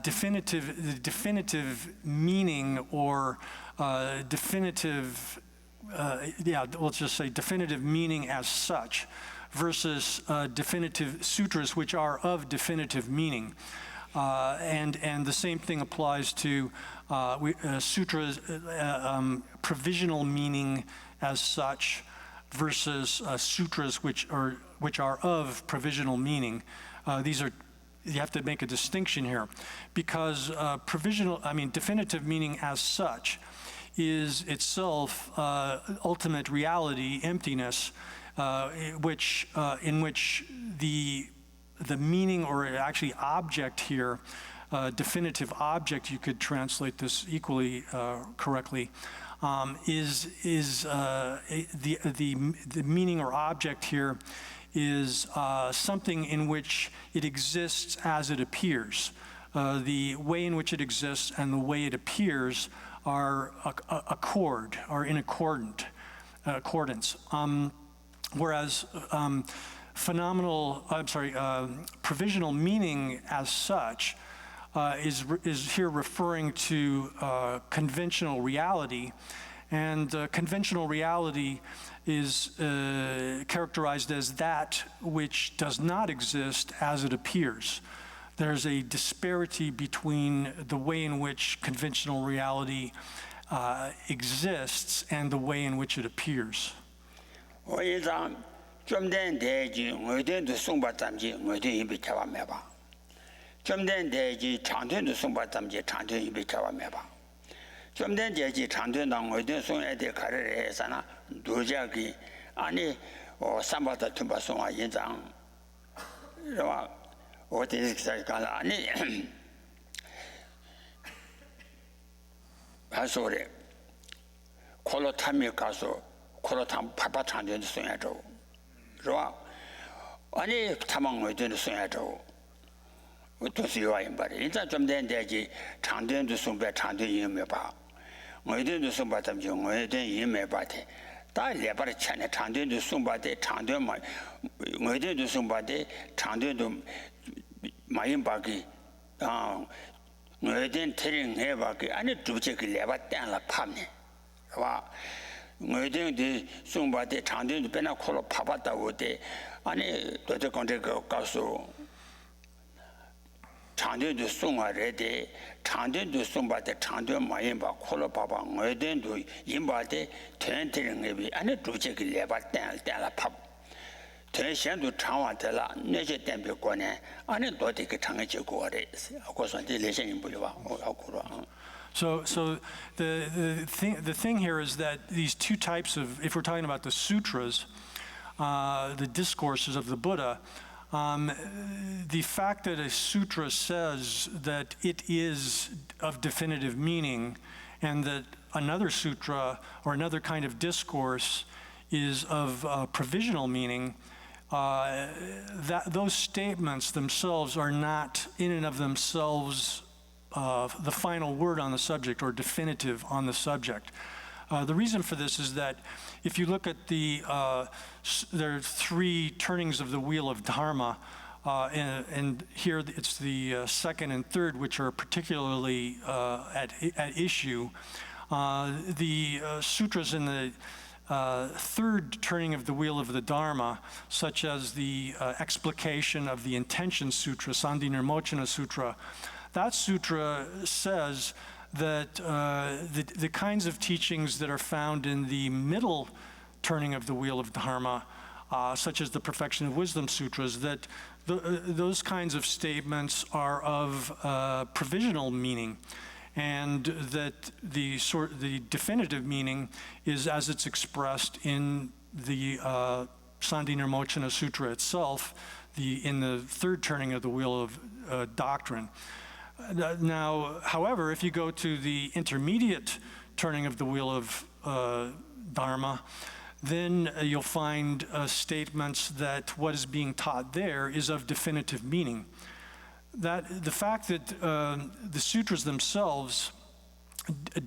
definitive meaning or definitive, let's just say definitive meaning as such versus definitive sutras which are of definitive meaning. And the same thing applies to sutras, provisional meaning as such versus sutras which are of provisional meaning. You have to make a distinction here, because definitive meaning as such is itself ultimate reality, emptiness, in which the meaning, or actually object here, definitive object, you could translate this equally correctly, is the meaning or object here is something in which it exists as it appears. The way in which it exists and the way it appears are in accordance. Whereas provisional meaning as such is here referring to conventional reality, and conventional reality is characterized as that which does not exist as it appears. There's a disparity between the way in which conventional reality exists and the way in which it appears. 좀된 제지 장된당 어디 송에대 가르래 해서나 도자기 아니 삼바다 tum바송아 인장 와 어디 가서 아니 하소래 콜로탐에 가서 콜로탐 파파 장된 송야죠 와 아니 타망 어디 송야죠 도시와인 바리 인자 좀된 제지 장된도 송배 장된 이메 봐 뭐든지 송바담 중 뭐든 이메 바데 다 레바르 차네 장된도 송바데 장된 뭐 뭐든지 송바데 장된도 마인 바기 뭐든 테링 해 바기 아니 두제 그 레바 땡라 팜네 와 뭐든지 송바데 장된도 배나 콜로 파봤다 오데 아니 도저 건데 그 가서 장된도 송아래데 장된도 송바데 장된 마인바 콜로바바 뭐된도 임바데 텐테링에비 안에 두제기 레바 땡라 팝 대신도 장화들라 내제 땜비 거네 안에 도대기 장해지 거래 고선데 레신이 불려와 So the thing here is that these two types of, if we're talking about the sutras, the discourses of the Buddha, the fact that a sutra says that it is of definitive meaning, and that another sutra or another kind of discourse is of provisional meaning, that those statements themselves are not in and of themselves the final word on the subject or definitive on the subject. The reason for this is that if you look at there are three turnings of the wheel of Dharma, and here it's the second and third which are particularly at issue. The sutras in the third turning of the wheel of the Dharma, such as the explication of the Intention Sutra, Sandhi Nirmochana Sutra, that sutra says that the kinds of teachings that are found in the middle turning of the wheel of Dharma, such as the Perfection of Wisdom Sutras, that those kinds of statements are of provisional meaning, and that the definitive meaning is as it's expressed in the Sandhi Nirmochana Sutra itself, in the third turning of the wheel of doctrine. Now, however, if you go to the intermediate turning of the wheel of Dharma, then you'll find statements that what is being taught there is of definitive meaning. That the fact that the sutras themselves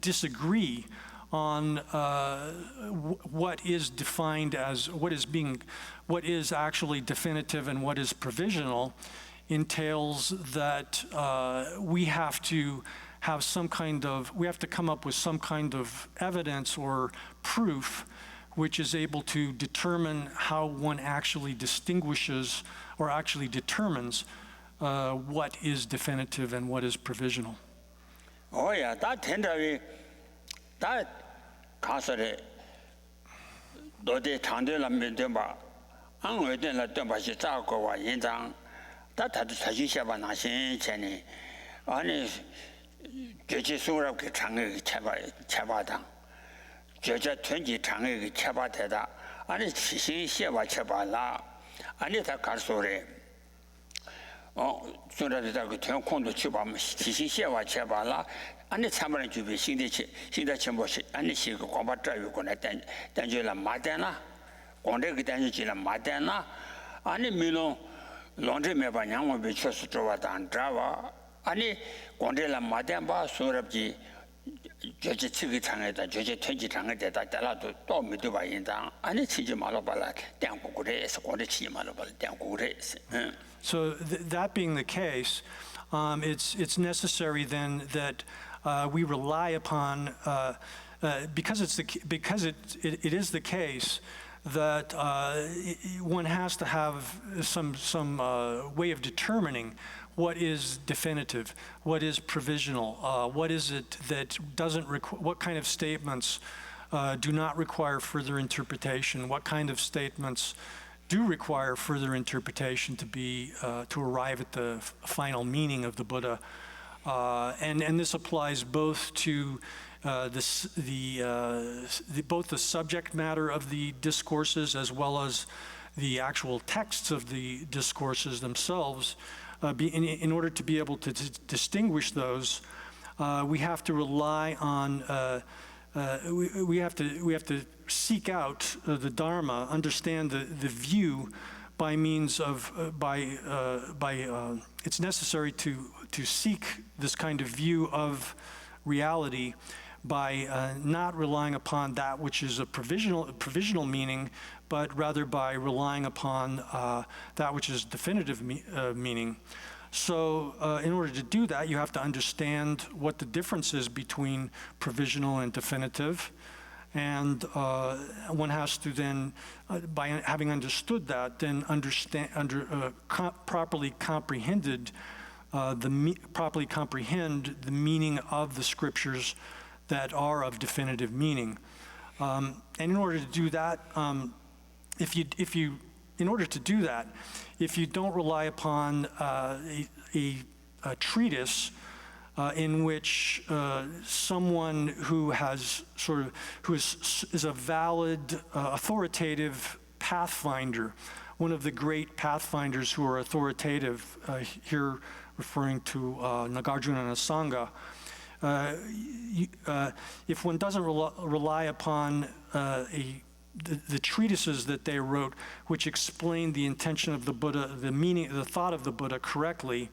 disagree on what is defined as what is actually definitive and what is provisional entails that we have to come up with some kind of evidence or proof which is able to determine how one actually distinguishes or actually determines what is definitive and what is provisional. Oh yeah, that tender that castle do de tande la me de ba an we de la de ba shi za go wa yin zang da ta ta shi xia ba na xin qian ni ani jue ji su ra ge chang ge qia ba dang jue jia tun ji chang ge qia ba de da ani qi xin xie ba qia ba la ani ta ka su re虽然这个天空的去把提醒线往前把拉，俺的参谋人就被新的情报是，俺的是个光把这有过来但就了马单啦，光这个单就进了马单啦，俺的没弄，浪这没把娘我被确实做完当知道俺的光这了马单吧，所以就。就是这个场合的，就是天气场合的，大家都没对吧？应当，俺的亲戚马老板了，电锅锅的也是，我的亲戚马老板电锅锅的也是，So that being the case, it's necessary then that we rely upon because it is the case that one has to have some way of determining what is definitive, what is provisional, what is it that doesn't what kind of statements do not require further interpretation, what kind of statements do require further interpretation to arrive at the final meaning of the Buddha. And this applies both to both the subject matter of the discourses as well as the actual texts of the discourses themselves. In order to be able to distinguish those, we have to rely on we have to seek out the Dharma, understand the view by means of it's necessary to seek this kind of view of reality by not relying upon that which is a provisional meaning, but rather by relying upon that which is definitive meaning. So in order to do that, you have to understand what the difference is between provisional and definitive. And one has to then, by having understood that, then properly comprehend the meaning of the scriptures that are of definitive meaning. And in order to do that, if you don't rely upon a treatise in which someone who is a valid, authoritative pathfinder, one of the great pathfinders who are authoritative, here referring to Nagarjuna and Asanga, if one doesn't rely upon the treatises that they wrote, which explain the intention of the Buddha, the meaning, the thought of the Buddha correctly,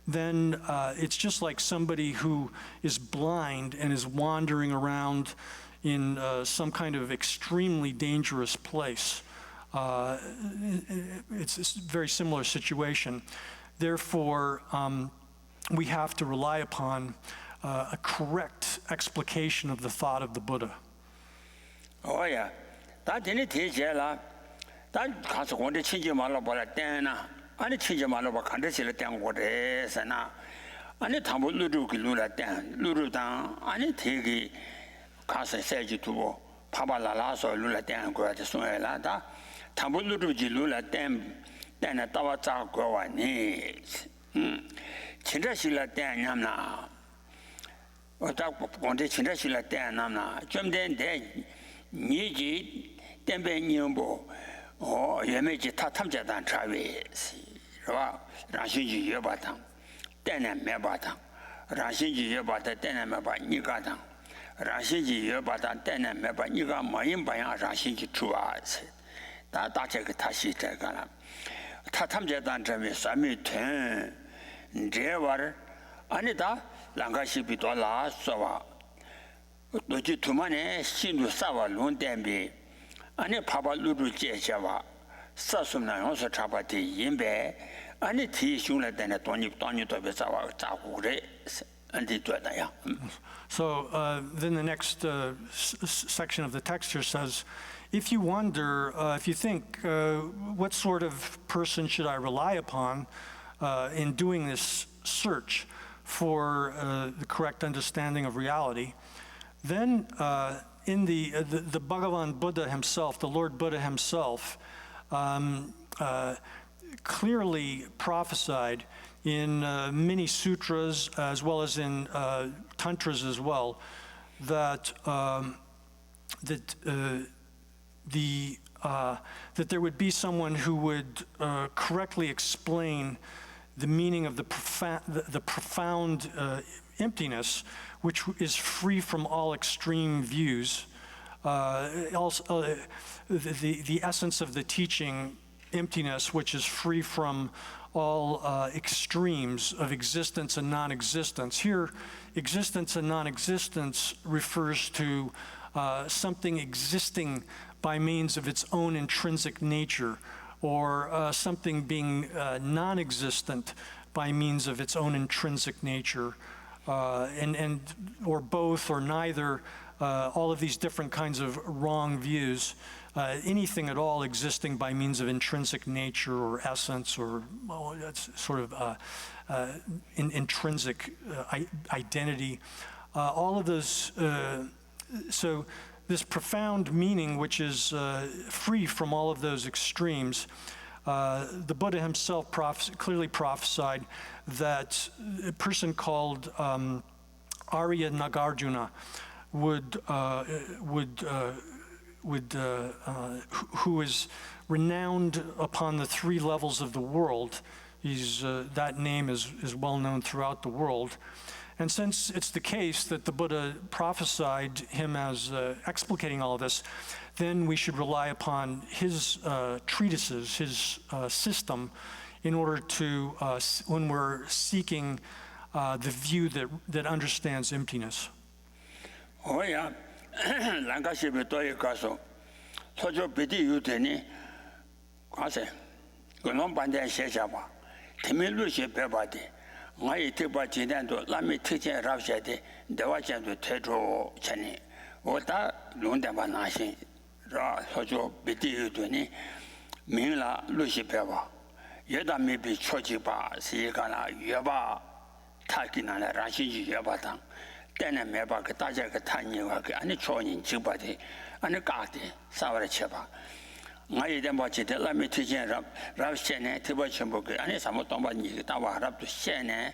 then it's just like somebody who is blind and is wandering around in some kind of extremely dangerous place. It's a very similar situation. Therefore, we have to rely upon a correct explication of the thought of the Buddha. Oh yeah. 다 되네 대제라 다 가서 원래 친지 말로 보라 때나 아니 친지 말로 봐 간데실 때 거래서나 아니 담보 누르기 누라 때 누르다 아니 되게 가서 세지 두고 파발라라서 누라 때 거야지 소야라다 담보 누르기 누라 때나 따와 자고 와니 진짜실 때 냠나 어다 원래 진짜실 때 남나 좀 된데 니지 템베니ombo 예매지 타탐자단 차베是吧让学习学吧当但呢没吧当 Rashinji Yabata Tenamaba Nigatan. Rashinji Yabata Tenamaba Niga Mayimbayan Rashinji Chuas. Tataka Tashi Tegana. Tatamjadan Jami Sami Ten Jevar Anita Langashi Bitola Sova. Doji Tumane Shindu Sawa Lundembi. Ani Papa Lulu Java. Sasuna also Chapati Yimbe. Ani Ti Shula than a Tony to Besawa Takure and the Tuataya. So then the next section of the text here says, if you wonder, if you think, what sort of person should I rely upon in doing this search for the correct understanding of reality, then in the Bhagavan Buddha himself, the Lord Buddha himself, clearly prophesied in many sutras as well as in tantras as well that that there would be someone who would correctly explain the meaning of the profound emptiness, which is free from all extreme views. Also, the essence of the teaching, emptiness, which is free from all extremes of existence and non-existence. Here, existence and non-existence refers to something existing by means of its own intrinsic nature, or something being non-existent by means of its own intrinsic nature, or both or neither. All of these different kinds of wrong views, anything at all existing by means of intrinsic nature or essence, or that's sort of intrinsic identity. All of those, so this profound meaning, which is free from all of those extremes, the Buddha himself clearly prophesied that a person called Arya Nagarjuna who is renowned upon the three levels of the world. That name is well known throughout the world. And since it's the case that the Buddha prophesied him as explicating all of this, then we should rely upon his treatises, his system, in order to, when we're seeking the view that understands emptiness. Oh yeah, Lankashi Bitoy Kaso. Sojo Piti Uteni, Kase, Gonom Banda Sheshaba, Timilushi Pebati, my Tiba Chidando, Lami teaching Rapshadi, Dewajan to Tedro Chani, Ota Lundabanashi, Ra Sojo Piti Uteni, Mingla Lushi Peba, Yeda may be Chochiba, Sikana, Yaba, Takina, Rashi Yabatan. Then meba ka taja ka tanya wa ka ani chonin chibati ani kaati sawara cheba ngai den ba chite la mi tijen rap shene tiba chembo ke ani samo tomba ni ta wa rap to shene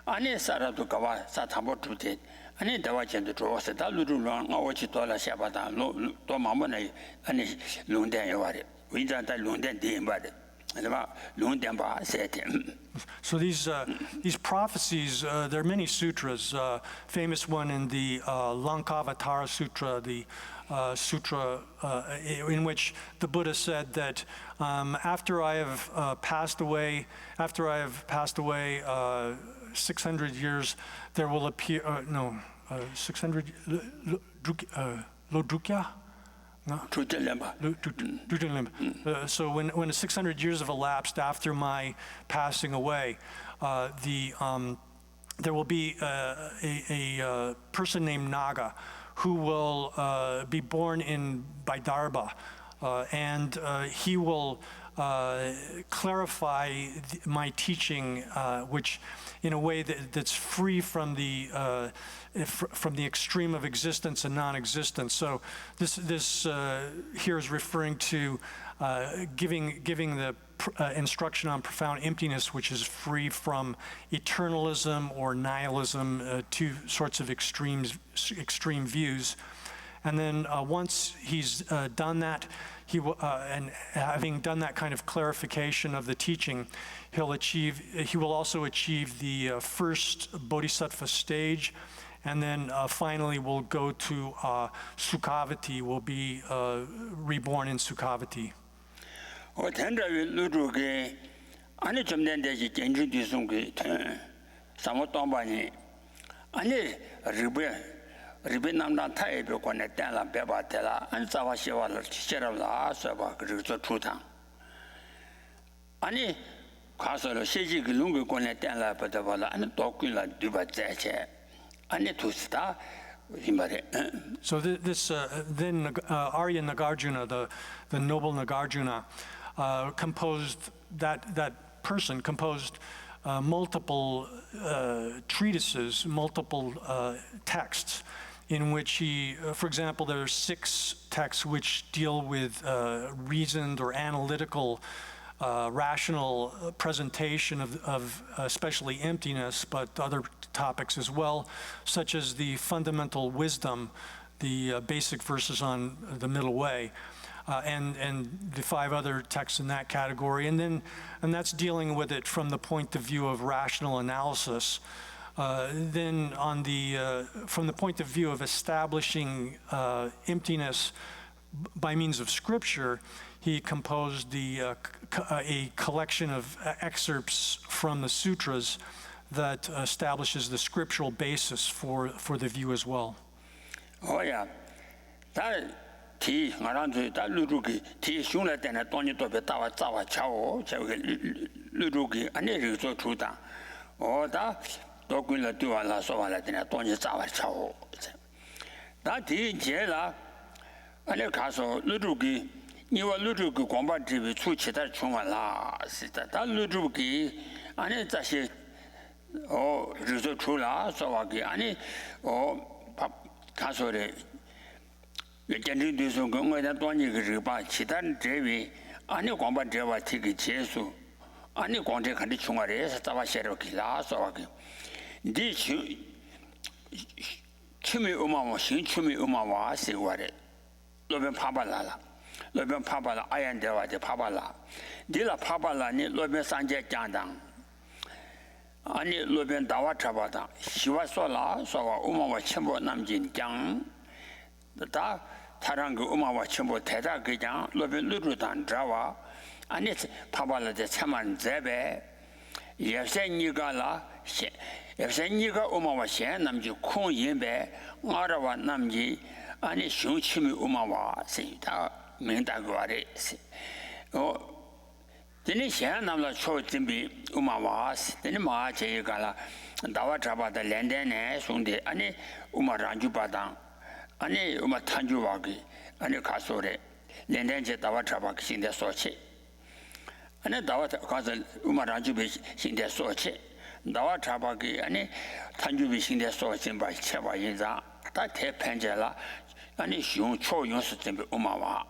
ani sara to ka wa sa thambo tute ani dawa chen to se da lu lu nga wa chi to la sha ba da lo to ma mo nei ani lung den yo wa de wi jan da lung den de ba de So these prophecies, there are many sutras. Famous one in the Lankavatara Sutra, the sutra in which the Buddha said that after I have passed away 600 years, there will appear 600 Lodrukya. No. So when 600 years have elapsed after my passing away, there will be a person named Naga who will be born in Vaidarbha, and he will clarify my teaching, which in a way that's free from the extreme of existence and non-existence. So this here is referring to giving the instruction on profound emptiness, which is free from eternalism or nihilism, two sorts of extreme views. And then once he's done that, he will, and having done that kind of clarification of the teaching, he will also achieve the first bodhisattva stage, and then finally will go to Sukhavati, will be reborn in Sukhavati. 아니 좀 된데지 genju 뒤송게 사모 동반이 아니 리베 남나 타입에 관에 때라 배바텔라 안 싸와 시와를 치셔라 서바 그저出당 아니 가서로 세지 그 롱고 관에 때라 배다발라 아니 도끼라 뒤바자체 아니 투스타 So this then Arya Nagarjuna, the noble Nagarjuna, composed that person composed multiple treatises, multiple texts, in which he, for example, there are 6 texts which deal with reasoned or analytical, rational presentation of especially emptiness, but other topics as well, such as the fundamental wisdom, the basic verses on the middle way. And the 5 other texts in that category, and that's dealing with it from the point of view of rational analysis. Then from the point of view of establishing emptiness by means of scripture, he composed a collection of excerpts from the sutras that establishes the scriptural basis for the view as well. Oh yeah, 티 말한테 달루루기 티 슝나 때나 돈이 또 배다와 짜와 차오 저기 루루기 아니르서 주다 어다 도군라 뛰와라 소와라 때나 돈이 짜와 차오 나티 제라 아니 가서 루루기 니와 루루기 공부집에出치다 총와라 시다 달루루기 아니 자시 르서 출라 소와기 아니 가서래 genju düsung ngoi da tuanji ge ri ba chi dan zhe wei ani guang ban zhe wa ti ge jie su ani guang zhe kan de chung a re sa wa xie ro ki la so wa ge di chu mi u ma wa xin chu mi u ma wa se wa re lo ben pa ba la ayan de wa de pa ba la di la pa ba la ni lo ben san jie jiang dang ani lo ben da wa cha ba da xi wa so la so wa u ma wa qian bo nam jin jiang 다 타랑 그 음악과 전부 대다 그냥 로벤 루루단 자와 아니 파발라데 참만 제베 예선이가라 예선이가 음악과 셴 남지 콩인베 알아와 남지 아니 슝치미 음악과 세다 명다고아레 되니 셴 남라 초진비 음악과 되니 마제가라 다와 잡아다 렌데네 송데 아니 음악랑주 바당 아니 우마 탄주와기 아니 가소래 렌렌제 다와 잡아기 신대 소치 아니 다와 가서 우마 란주비 신대 소치 다와 잡아기 아니 탄주비 신대 소치 바 체바 인자 다 대편제라 아니 슝초 용스 준비 우마와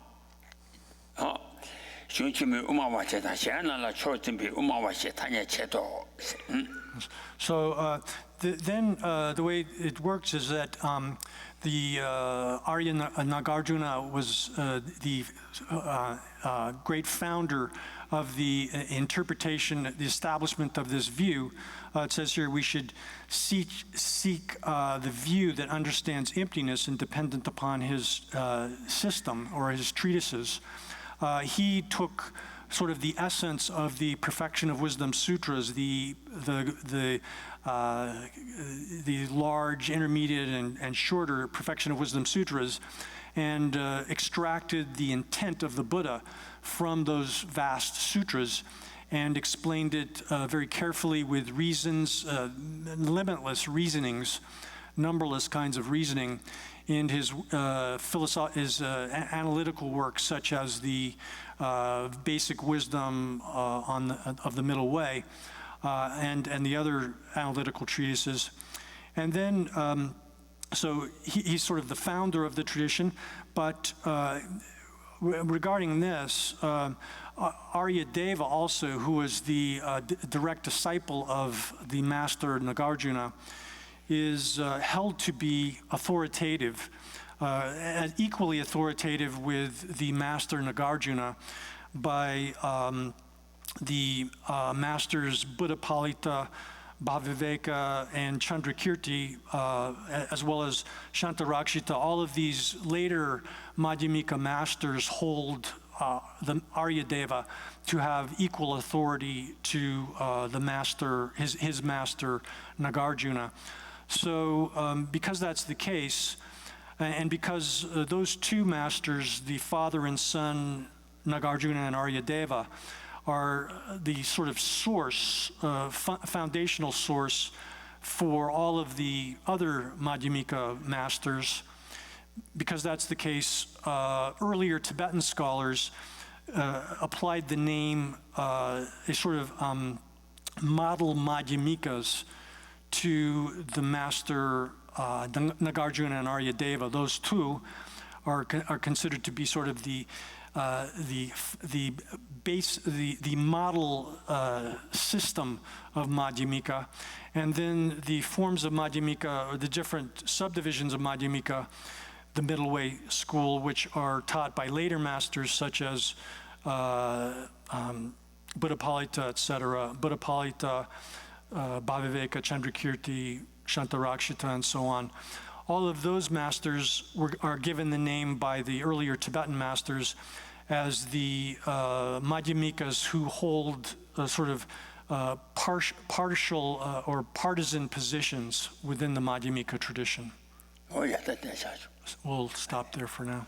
슝치미 우마와 제다 셴나라 초 준비 우마와 셰타냐 체도 So then the way it works is that the Arya Nagarjuna was the great founder of the interpretation, the establishment of this view. It says here we should seek the view that understands emptiness independent upon his system or his treatises. He took sort of the essence of the Perfection of Wisdom Sutras, the large, intermediate, and shorter Perfection of Wisdom Sutras, and extracted the intent of the Buddha from those vast sutras and explained it very carefully with reasons, limitless reasonings, numberless kinds of reasoning in his analytical works, such as the Basic Wisdom of the Middle Way, and the other analytical treatises. And then, so he's sort of the founder of the tradition, but regarding this, Arya Deva also, who was the direct disciple of the master Nagarjuna, is held to be authoritative equally authoritative with the master Nagarjuna by the masters Buddhapalita, Bhaviveka, and Chandrakirti, as well as Shantarakshita. All of these later Madhyamika masters hold the Aryadeva to have equal authority to the master, his master Nagarjuna. So because that's the case, and because those two masters, the father and son Nagarjuna and Aryadeva, are the sort of source, foundational source for all of the other Madhyamika masters. Because that's the case, earlier Tibetan scholars applied the name, a sort of model Madhyamikas to the master Nagarjuna and Aryadeva. Those two are considered to be sort of the base, the model system of Madhyamika. And then the forms of Madhyamika, or the different subdivisions of Madhyamika, the middle way school, which are taught by later masters such as Buddhapalita, etc., Buddhapalita, Bhaviveka, Chandrakirti, Shantarakshita, and so on. All of those masters are given the name by the earlier Tibetan masters as the Madhyamikas who hold sort of partial or partisan positions within the Madhyamika tradition. We'll stop there for now.